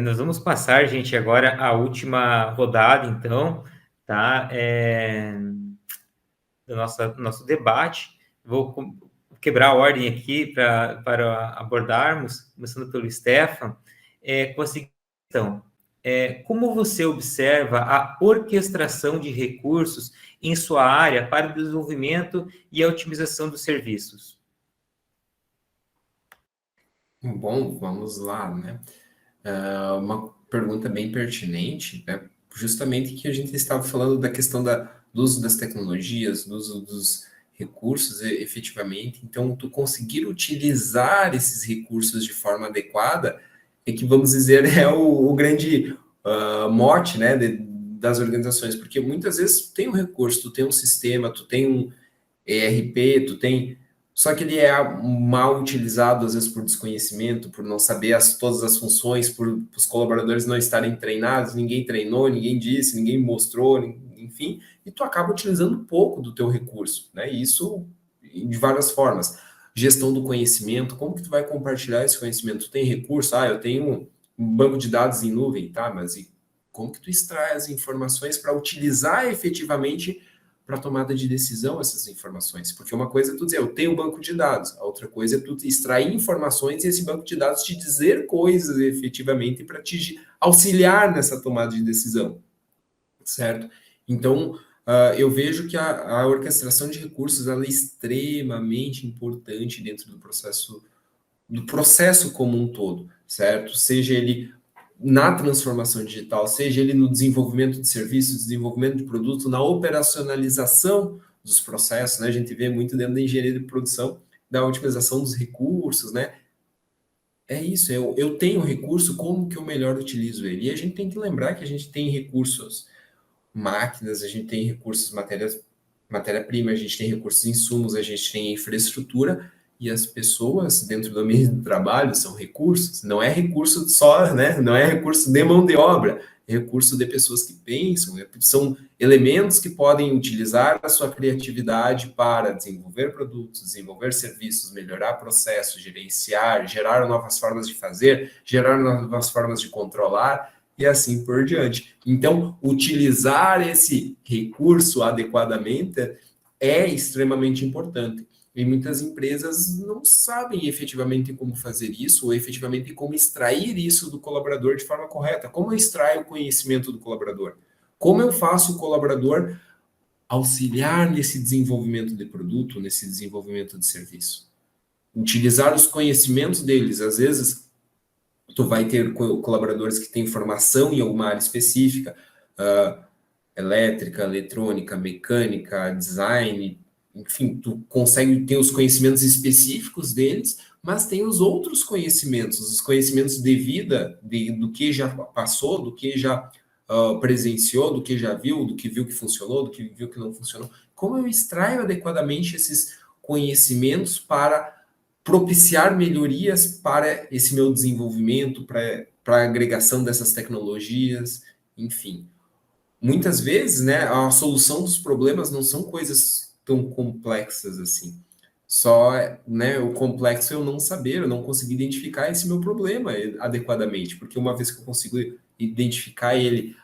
Nós vamos passar, gente, agora a última rodada, então, tá? Do nosso debate. Vou quebrar a ordem aqui para abordarmos, começando pelo Stefan, com a seguinte questão. Como você observa a orquestração de recursos em sua área para o desenvolvimento e a otimização dos serviços? Bom, vamos lá, né? Uma pergunta bem pertinente, né? Justamente que a gente estava falando da questão do uso das tecnologias, do uso dos recursos efetivamente. Então, tu conseguir utilizar esses recursos de forma adequada que vamos dizer, é o grande mote, né, das organizações, porque muitas vezes tu tem um recurso, tu tem um sistema, tu tem um ERP, tu tem... Só que ele é mal utilizado, às vezes, por desconhecimento, por não saber todas as funções, por os colaboradores não estarem treinados, ninguém treinou, ninguém disse, ninguém mostrou, enfim, e tu acaba utilizando pouco do teu recurso, né? E isso de várias formas. Gestão do conhecimento, como que tu vai compartilhar esse conhecimento? Tu tem recurso? Eu tenho um banco de dados em nuvem, tá? Mas e como que tu extrai as informações para utilizar efetivamente para tomada de decisão essas informações? Porque uma coisa é tu dizer, eu tenho um banco de dados, a outra coisa é tu extrair informações e esse banco de dados te dizer coisas efetivamente para te auxiliar nessa tomada de decisão, certo? Então, eu vejo que a orquestração de recursos ela é extremamente importante dentro do processo como um todo, certo? Seja ele na transformação digital, seja ele no desenvolvimento de serviços, desenvolvimento de produto, na operacionalização dos processos, né? A gente vê muito dentro da engenharia de produção, da otimização dos recursos, né? É isso, eu tenho recurso, como que eu melhor utilizo ele? E a gente tem que lembrar que a gente tem recursos máquinas, a gente tem recursos matéria-prima, a gente tem recursos insumos, a gente tem infraestrutura, e as pessoas dentro do ambiente do trabalho são recursos, não é recurso só, né? Não é recurso de mão de obra, é recurso de pessoas que pensam, são elementos que podem utilizar a sua criatividade para desenvolver produtos, desenvolver serviços, melhorar processos, gerenciar, gerar novas formas de fazer, gerar novas formas de controlar, e assim por diante. Então, utilizar esse recurso adequadamente é extremamente importante. E muitas empresas não sabem efetivamente como fazer isso, ou efetivamente como extrair isso do colaborador de forma correta. Como eu extraio o conhecimento do colaborador? Como eu faço o colaborador auxiliar nesse desenvolvimento de produto, nesse desenvolvimento de serviço? Utilizar os conhecimentos deles. Às vezes, tu vai ter colaboradores que têm formação em alguma área específica, elétrica, eletrônica, mecânica, design, enfim, tu consegue ter os conhecimentos específicos deles, mas tem os outros conhecimentos, os conhecimentos de vida, do que já passou, do que já presenciou, do que já viu, do que viu que funcionou, do que viu que não funcionou. Como eu extraio adequadamente esses conhecimentos para propiciar melhorias para esse meu desenvolvimento, para a agregação dessas tecnologias, enfim. Muitas vezes, né, a solução dos problemas não são coisas tão complexas assim. Só, né, o complexo é eu não saber, eu não conseguir identificar esse meu problema adequadamente, porque uma vez que eu consigo identificar ele,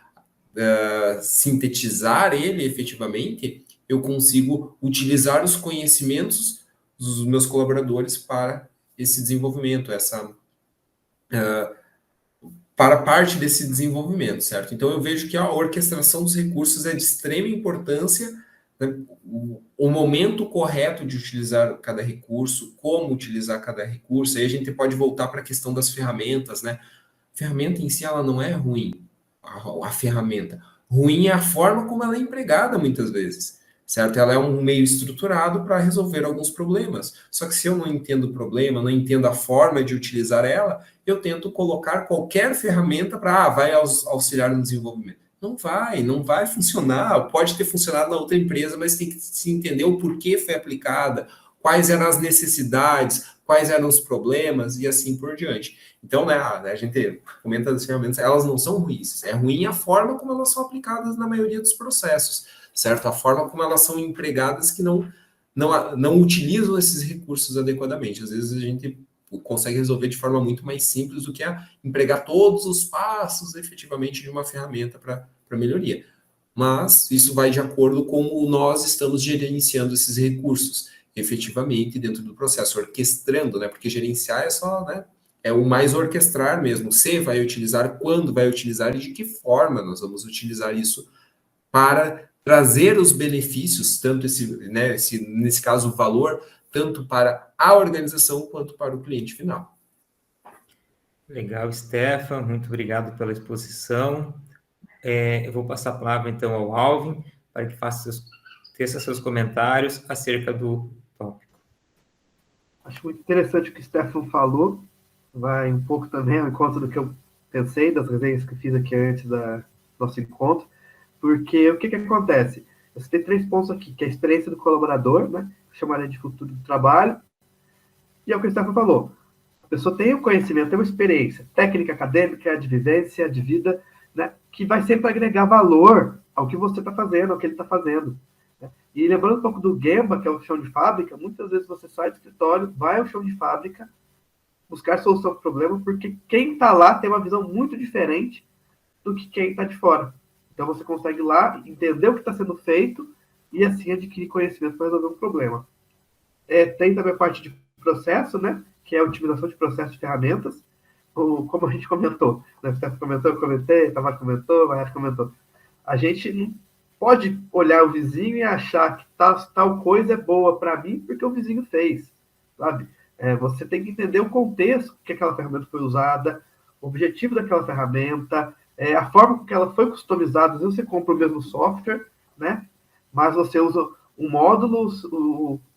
sintetizar ele efetivamente, eu consigo utilizar os conhecimentos dos meus colaboradores para esse desenvolvimento, para parte desse desenvolvimento, certo? Então, eu vejo que a orquestração dos recursos é de extrema importância, né? O momento correto de utilizar cada recurso, como utilizar cada recurso, aí a gente pode voltar para a questão das ferramentas, né? A ferramenta em si, ela não é ruim, a ferramenta. Ruim é a forma como ela é empregada, muitas vezes, certo? Ela é um meio estruturado para resolver alguns problemas. Só que se eu não entendo o problema, não entendo a forma de utilizar ela, eu tento colocar qualquer ferramenta para, vai auxiliar no desenvolvimento. Não vai funcionar. Pode ter funcionado na outra empresa, mas tem que se entender o porquê foi aplicada, quais eram as necessidades, quais eram os problemas e assim por diante. Então, né, a gente comenta das ferramentas, elas não são ruins. É ruim a forma como elas são aplicadas na maioria dos processos, certo? A forma como elas são empregadas que não utilizam esses recursos adequadamente. Às vezes a gente consegue resolver de forma muito mais simples do que empregar todos os passos efetivamente de uma ferramenta para melhoria. Mas isso vai de acordo com como nós estamos gerenciando esses recursos efetivamente dentro do processo, orquestrando, né? Porque gerenciar é só, né? É o mais orquestrar mesmo. Você vai utilizar, quando vai utilizar e de que forma nós vamos utilizar isso para trazer os benefícios, tanto nesse caso o valor, tanto para a organização quanto para o cliente final. Legal, Stefan, muito obrigado pela exposição. Eu vou passar a palavra, então, ao Alvin, para que teça seus comentários acerca do tópico. Acho muito interessante o que o Stefan falou. vai um pouco também ao encontro do que eu pensei, das resenhas que eu fiz aqui antes do nosso encontro, porque o que acontece? Você tem 3 pontos aqui, que é a experiência do colaborador, né, que chamaria de futuro do trabalho, e é o que o Stefano falou. A pessoa tem o conhecimento, tem uma experiência técnica, acadêmica, de vivência, de vida, né, que vai sempre agregar valor ao que você está fazendo, ao que ele está fazendo. Né? E lembrando um pouco do Gemba, que é o chão de fábrica, muitas vezes você sai do escritório, vai ao chão de fábrica, buscar solução para o problema, porque quem está lá tem uma visão muito diferente do que quem está de fora. Então você consegue ir lá, entender o que está sendo feito e assim adquirir conhecimento para resolver um problema. Tem também a parte de processo, né? Que é a otimização de processos de ferramentas. Como a gente comentou, né? Você comentou, eu comentei, Tamara comentou, Mariana comentou. A gente não pode olhar o vizinho e achar que tal coisa é boa para mim porque o vizinho fez, sabe? Você tem que entender o contexto que aquela ferramenta foi usada, o objetivo daquela ferramenta, a forma com que ela foi customizada. Às vezes você compra o mesmo software, né? Mas você usa um módulo,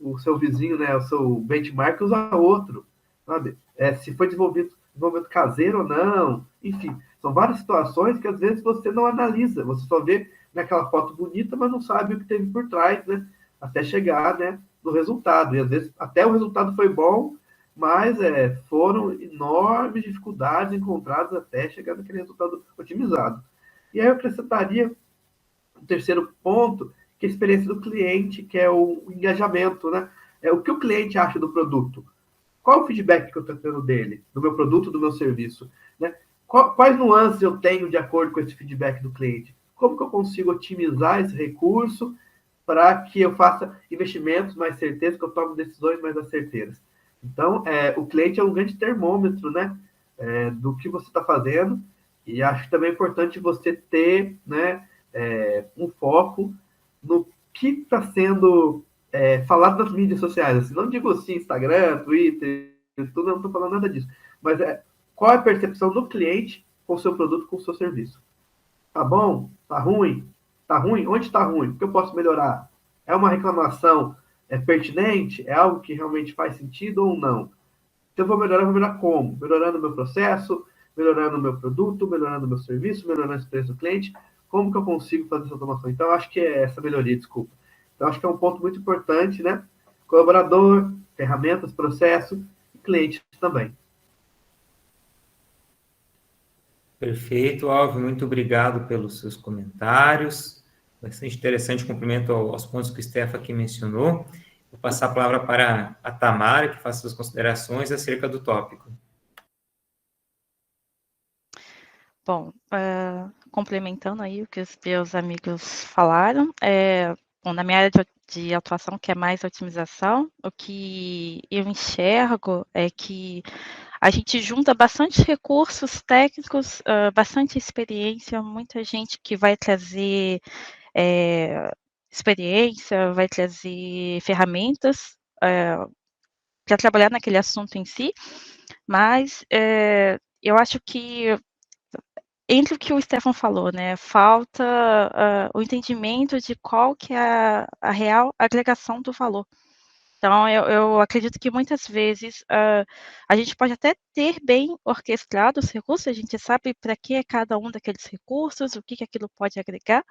o seu vizinho, né, o seu benchmark usa outro, sabe? Se foi desenvolvimento caseiro ou não, enfim, são várias situações que às vezes você não analisa, você só vê naquela foto bonita, mas não sabe o que teve por trás, né, até chegar, né, no resultado, e às vezes até o resultado foi bom, mas foram enormes dificuldades encontradas até chegar naquele resultado otimizado. E aí eu acrescentaria o terceiro ponto, que é a experiência do cliente, que é o engajamento, né? O que o cliente acha do produto. Qual o feedback que eu estou tendo dele, do meu produto, do meu serviço? Né? Quais nuances eu tenho de acordo com esse feedback do cliente? Como que eu consigo otimizar esse recurso para que eu faça investimentos mais certeiros, que eu tome decisões mais assertivas? Então, o cliente é um grande termômetro, né, do que você está fazendo, e acho também importante você ter, né, um foco no que está sendo falado nas mídias sociais. Assim, não digo assim, Instagram, Twitter, tudo, não estou falando nada disso. Mas qual é a percepção do cliente com o seu produto, com o seu serviço? Tá bom? Tá ruim? Tá ruim? Onde está ruim? O que eu posso melhorar? É uma reclamação pertinente? É algo que realmente faz sentido ou não? Se eu vou melhorar como? Melhorando o meu processo, melhorando o meu produto, melhorando o meu serviço, melhorando a experiência do cliente. Como que eu consigo fazer essa automação? Então, acho que é essa melhoria, desculpa. Então, acho que é um ponto muito importante, né? Colaborador, ferramentas, processo e cliente também. Perfeito, Alvin, muito obrigado pelos seus comentários. Bastante interessante, cumprimento aos pontos que o Stefan aqui mencionou. Vou passar a palavra para a Tamara, que faça suas considerações acerca do tópico. Bom, complementando aí o que os meus amigos falaram, bom, na minha área de atuação, que é mais otimização, o que eu enxergo é que a gente junta bastante recursos técnicos, bastante experiência, muita gente que vai trazer experiência, vai trazer ferramentas para trabalhar naquele assunto em si, mas eu acho que entre o que o Stefan falou, né, falta o entendimento de qual que é a real agregação do valor. Então, eu acredito que muitas vezes a gente pode até ter bem orquestrado os recursos, a gente sabe para que é cada um daqueles recursos, o que aquilo pode agregar,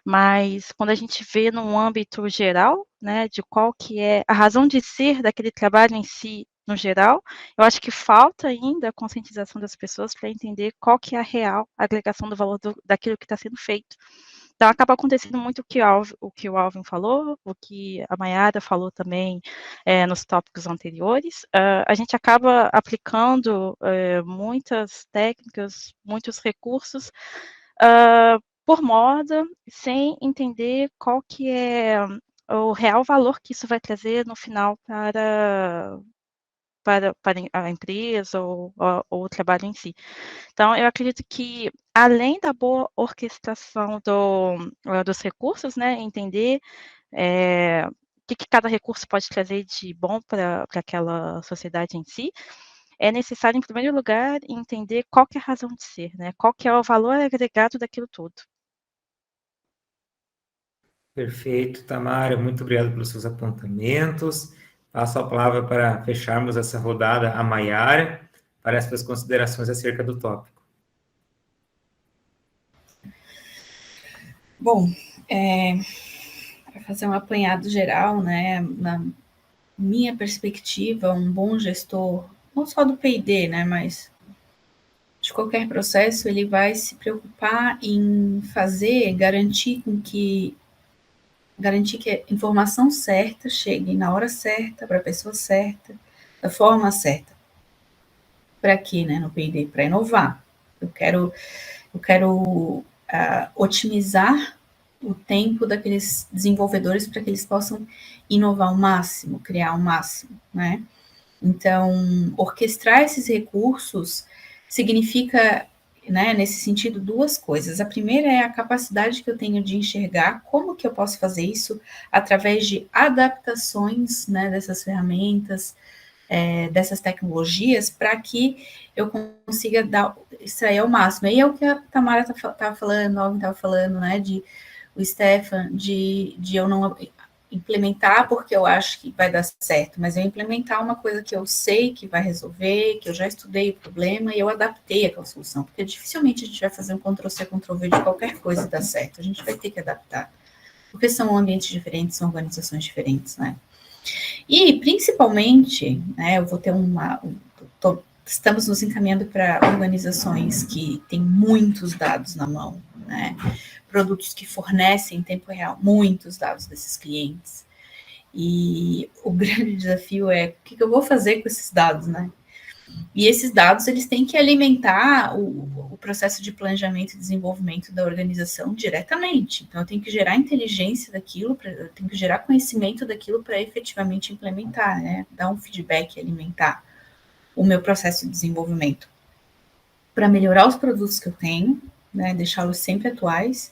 mas quando a gente vê num âmbito geral, né, de qual que é a razão de ser daquele trabalho em si, no geral, eu acho que falta ainda a conscientização das pessoas para entender qual que é a real agregação do valor daquilo que está sendo feito. Então, acaba acontecendo muito o que o Alvin falou, o que a Mayara falou também nos tópicos anteriores. A gente acaba aplicando muitas técnicas, muitos recursos por moda, sem entender qual que é o real valor que isso vai trazer no final para a empresa ou o trabalho em si. Então, eu acredito que, além da boa orquestração dos recursos, né, entender o que cada recurso pode trazer de bom para aquela sociedade em si, é necessário, em primeiro lugar, entender qual que é a razão de ser, né, qual que é o valor agregado daquilo tudo. Perfeito, Tamara, muito obrigado pelos seus apontamentos. Passo a palavra para fecharmos essa rodada a Mayara, para as suas considerações acerca do tópico. Bom, para fazer um apanhado geral, né, na minha perspectiva, um bom gestor, não só do P&D, né, mas de qualquer processo, ele vai se preocupar em garantir que a informação certa chegue na hora certa, para a pessoa certa, da forma certa. Para quê, né, no P&D? Para inovar. Eu quero otimizar o tempo daqueles desenvolvedores para que eles possam inovar ao máximo, criar ao máximo, né? Então, orquestrar esses recursos significa, né, nesse sentido, duas coisas. A primeira é a capacidade que eu tenho de enxergar como que eu posso fazer isso através de adaptações, né, dessas ferramentas, dessas tecnologias, para que eu consiga extrair ao máximo. E é o que a Tamara estava falando, a Alvin estava falando, né, o Stefan, de eu não implementar porque eu acho que vai dar certo, mas eu implementar uma coisa que eu sei que vai resolver, que eu já estudei o problema e eu adaptei aquela solução, porque dificilmente a gente vai fazer um Ctrl+C, Ctrl+V de qualquer coisa e dar certo, a gente vai ter que adaptar, porque são ambientes diferentes, são organizações diferentes, né? E, principalmente, né, eu vou ter estamos nos encaminhando para organizações que têm muitos dados na mão, né? Produtos que fornecem em tempo real muitos dados desses clientes. E o grande desafio é o que eu vou fazer com esses dados, né? E esses dados, eles têm que alimentar o processo de planejamento e desenvolvimento da organização diretamente. Então, eu tenho que gerar inteligência daquilo, eu tenho que gerar conhecimento daquilo para efetivamente implementar, né? Dar um feedback e alimentar o meu processo de desenvolvimento. Para melhorar os produtos que eu tenho, né? Deixá-los sempre atuais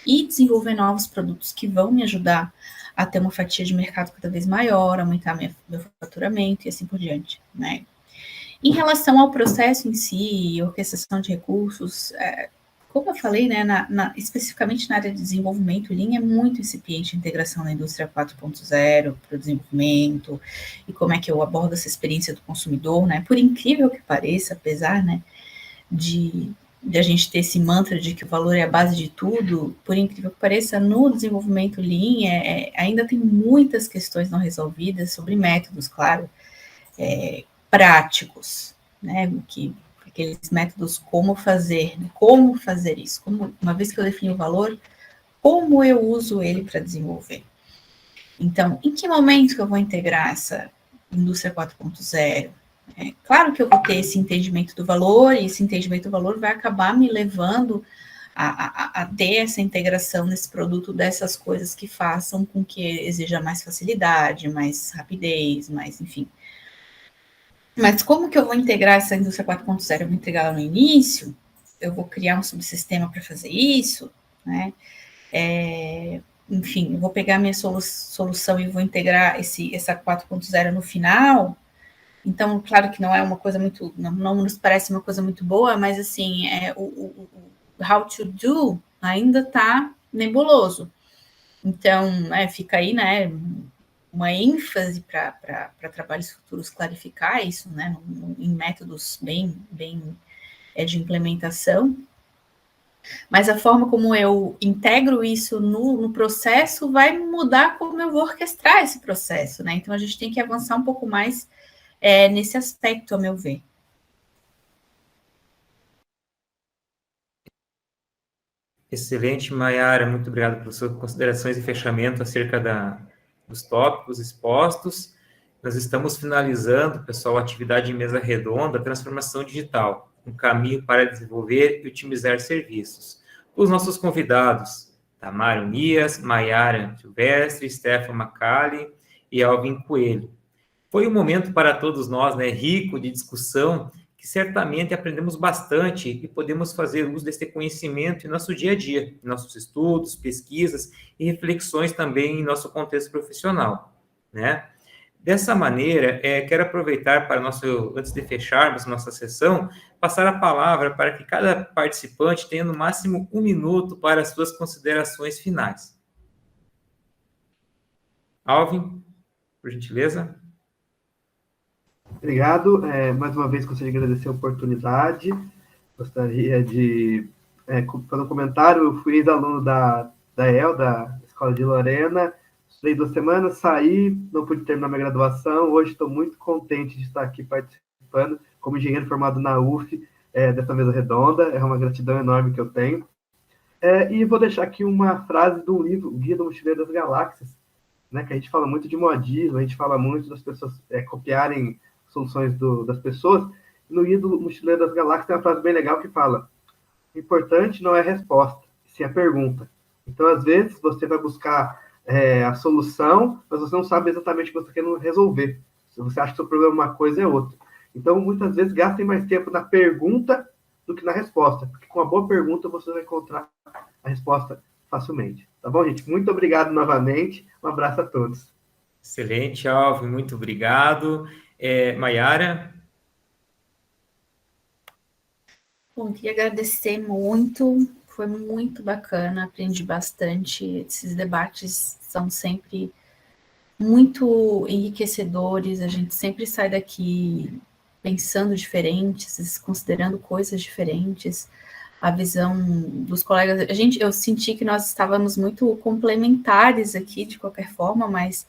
e desenvolver novos produtos que vão me ajudar a ter uma fatia de mercado cada vez maior, aumentar meu faturamento e assim por diante, né? Em relação ao processo em si, orquestração de recursos, como eu falei, né, especificamente na área de desenvolvimento, o Lean é muito incipiente a integração na indústria 4.0 para o desenvolvimento, e como é que eu abordo essa experiência do consumidor, né? Por incrível que pareça, apesar, né, de a gente ter esse mantra de que o valor é a base de tudo, por incrível que pareça, no desenvolvimento Lean ainda tem muitas questões não resolvidas sobre métodos, claro, práticos, né, aqueles métodos como fazer isso, uma vez que eu defini o valor, como eu uso ele para desenvolver. Então, em que momento que eu vou integrar essa indústria 4.0? Claro que eu vou ter esse entendimento do valor, e esse entendimento do valor vai acabar me levando a ter essa integração nesse produto dessas coisas que façam com que exija mais facilidade, mais rapidez, mais, enfim. Mas como que eu vou integrar essa indústria 4.0? Eu vou integrar ela no início? Eu vou criar um subsistema para fazer isso? Né? Enfim, eu vou pegar minha solução e vou integrar essa 4.0 no final? Então, claro que não é uma coisa muito, não nos parece uma coisa muito boa, mas assim, o how to do ainda está nebuloso. Então, fica aí, né, uma ênfase para trabalhos futuros clarificar isso, né, em métodos bem de implementação. Mas a forma como eu integro isso no processo vai mudar como eu vou orquestrar esse processo, né? Então, a gente tem que avançar um pouco mais nesse aspecto, a meu ver. Excelente, Maiara. Muito obrigado pelas suas considerações e fechamento acerca dos tópicos expostos. Nós estamos finalizando, pessoal, a atividade de mesa redonda, transformação digital, um caminho para desenvolver e otimizar serviços. Os nossos convidados, Tamara Unias, Maiara Silvestre, Stefan Macali e Alvin Coelho. Foi um momento para todos nós, né, rico de discussão, que certamente aprendemos bastante e podemos fazer uso desse conhecimento em nosso dia a dia, em nossos estudos, pesquisas e reflexões também em nosso contexto profissional, né? Dessa maneira, quero aproveitar para antes de fecharmos nossa sessão, passar a palavra para que cada participante tenha no máximo 1 minuto para as suas considerações finais. Alvin, por gentileza. Obrigado. Mais uma vez, gostaria de agradecer a oportunidade. Gostaria de fazer um comentário. Eu fui ex-aluno da EL, da Escola de Lorena. Estudei 2 semanas, saí, não pude terminar minha graduação. Hoje estou muito contente de estar aqui participando como engenheiro formado na UF, dessa mesa redonda. É uma gratidão enorme que eu tenho. E vou deixar aqui uma frase do livro Guia do Mochileiro das Galáxias, né, que a gente fala muito de modismo, a gente fala muito das pessoas copiarem soluções das pessoas. No Guia do Mochileiro das Galáxias tem uma frase bem legal que fala: o importante não é a resposta, sim a pergunta. Então, às vezes, você vai buscar a solução, mas você não sabe exatamente o que você está querendo resolver. Se você acha que o seu problema é uma coisa, é outra. Então, muitas vezes, gastem mais tempo na pergunta do que na resposta, porque com uma boa pergunta você vai encontrar a resposta facilmente. Tá bom, gente? Muito obrigado novamente. Um abraço a todos. Excelente, Alvin, muito obrigado. Maiara? Bom, queria agradecer muito, foi muito bacana, aprendi bastante. Esses debates são sempre muito enriquecedores, a gente sempre sai daqui pensando diferentes, considerando coisas diferentes, a visão dos colegas. Eu senti que nós estávamos muito complementares aqui, de qualquer forma, mas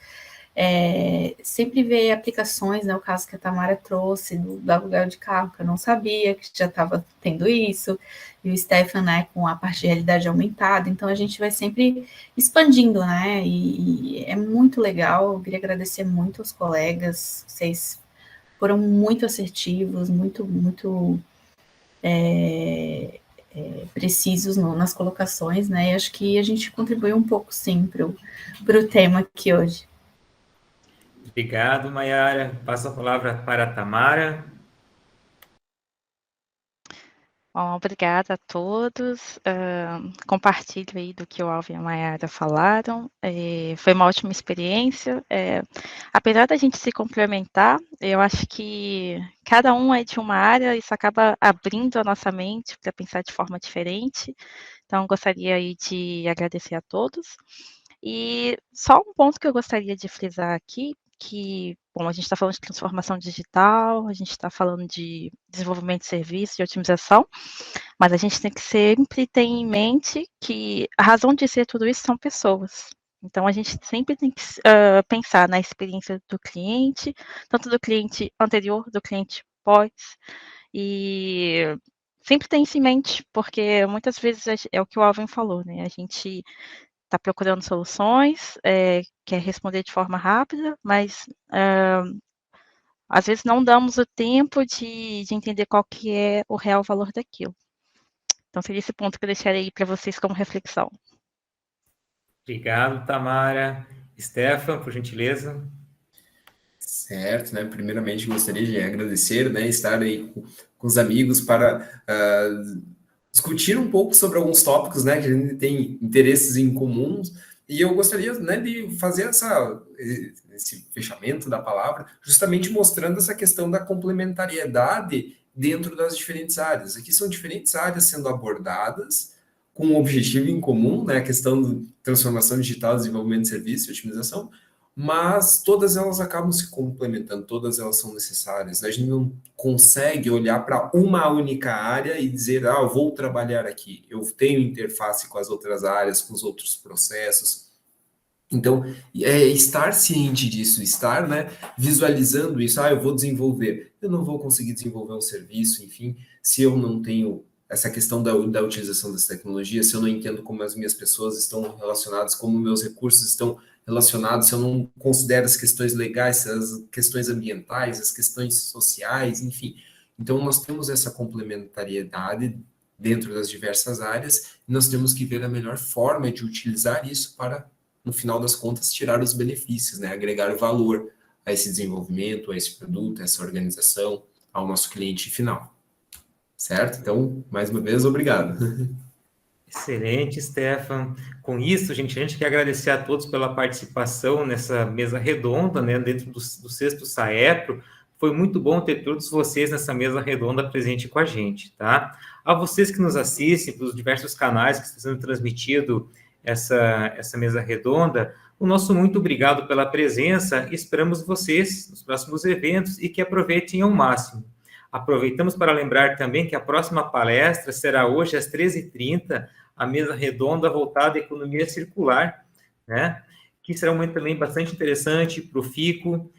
sempre ver aplicações, né, o caso que a Tamara trouxe, do aluguel de carro, que eu não sabia que já estava tendo isso, e o Stefan, né, com a parte de realidade aumentada. Então, a gente vai sempre expandindo, né, e é muito legal. Eu queria agradecer muito aos colegas, vocês foram muito assertivos, muito precisos nas colocações, né, e acho que a gente contribuiu um pouco, sim, para o tema aqui hoje. Obrigado, Maiara. Passo a palavra para a Tamara. Bom, obrigada a todos. Compartilho aí do que o Alvin e a Maiara falaram. Foi uma ótima experiência. Apesar da gente se complementar, eu acho que cada um é de uma área, isso acaba abrindo a nossa mente para pensar de forma diferente. Então, gostaria aí de agradecer a todos. E só um ponto que eu gostaria de frisar aqui, que, bom, a gente está falando de transformação digital, a gente está falando de desenvolvimento de serviço, de otimização, mas a gente tem que sempre ter em mente que a razão de ser tudo isso são pessoas. Então, a gente sempre tem que pensar na experiência do cliente, tanto do cliente anterior, do cliente pós, e sempre tem isso em mente, porque muitas vezes é o que o Alvin falou, né? A gente está procurando soluções, quer responder de forma rápida, mas às vezes não damos o tempo de entender qual que é o real valor daquilo. Então, seria esse ponto que eu deixarei para vocês como reflexão. Obrigado, Tamara. Stefan, por gentileza. Certo, né? Primeiramente, gostaria de agradecer, né? Estar aí com os amigos para discutir um pouco sobre alguns tópicos, né? Que a gente tem interesses em comuns. E eu gostaria, né, de fazer esse fechamento da palavra, justamente mostrando essa questão da complementariedade dentro das diferentes áreas. Aqui são diferentes áreas sendo abordadas com um objetivo em comum, né? A questão de transformação digital, desenvolvimento de serviço e otimização, mas todas elas acabam se complementando, todas elas são necessárias. A gente não consegue olhar para uma única área e dizer, eu vou trabalhar aqui, eu tenho interface com as outras áreas, com os outros processos. Então, estar ciente disso, estar, né, visualizando isso, eu vou desenvolver, eu não vou conseguir desenvolver um serviço, enfim, se eu não tenho essa questão da utilização das tecnologias, se eu não entendo como as minhas pessoas estão relacionadas, como meus recursos estão relacionados, se eu não considero as questões legais, as questões ambientais, as questões sociais, enfim. Então, nós temos essa complementariedade dentro das diversas áreas e nós temos que ver a melhor forma de utilizar isso para, no final das contas, tirar os benefícios, né? Agregar valor a esse desenvolvimento, a esse produto, a essa organização, ao nosso cliente final. Certo? Então, mais uma vez, obrigado. Excelente, Stefan. Com isso, gente, a gente quer agradecer a todos pela participação nessa mesa redonda, né, dentro do sexto SAEPRO. Foi muito bom ter todos vocês nessa mesa redonda presente com a gente, tá? A vocês que nos assistem pelos diversos canais que estão sendo transmitido essa mesa redonda, O nosso muito obrigado pela presença, esperamos vocês nos próximos eventos e que aproveitem ao máximo. Aproveitamos para lembrar também que a próxima palestra será hoje às 13h30, a mesa redonda voltada à economia circular, né? Que será um momento também bastante interessante para o FICO,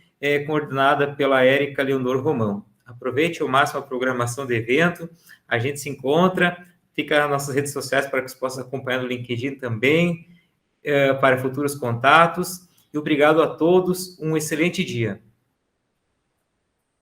coordenada pela Érica Leonor Romão. Aproveite ao máximo a programação do evento, a gente se encontra, fica nas nossas redes sociais para que você possa acompanhar no LinkedIn também, para futuros contatos, e obrigado a todos, um excelente dia.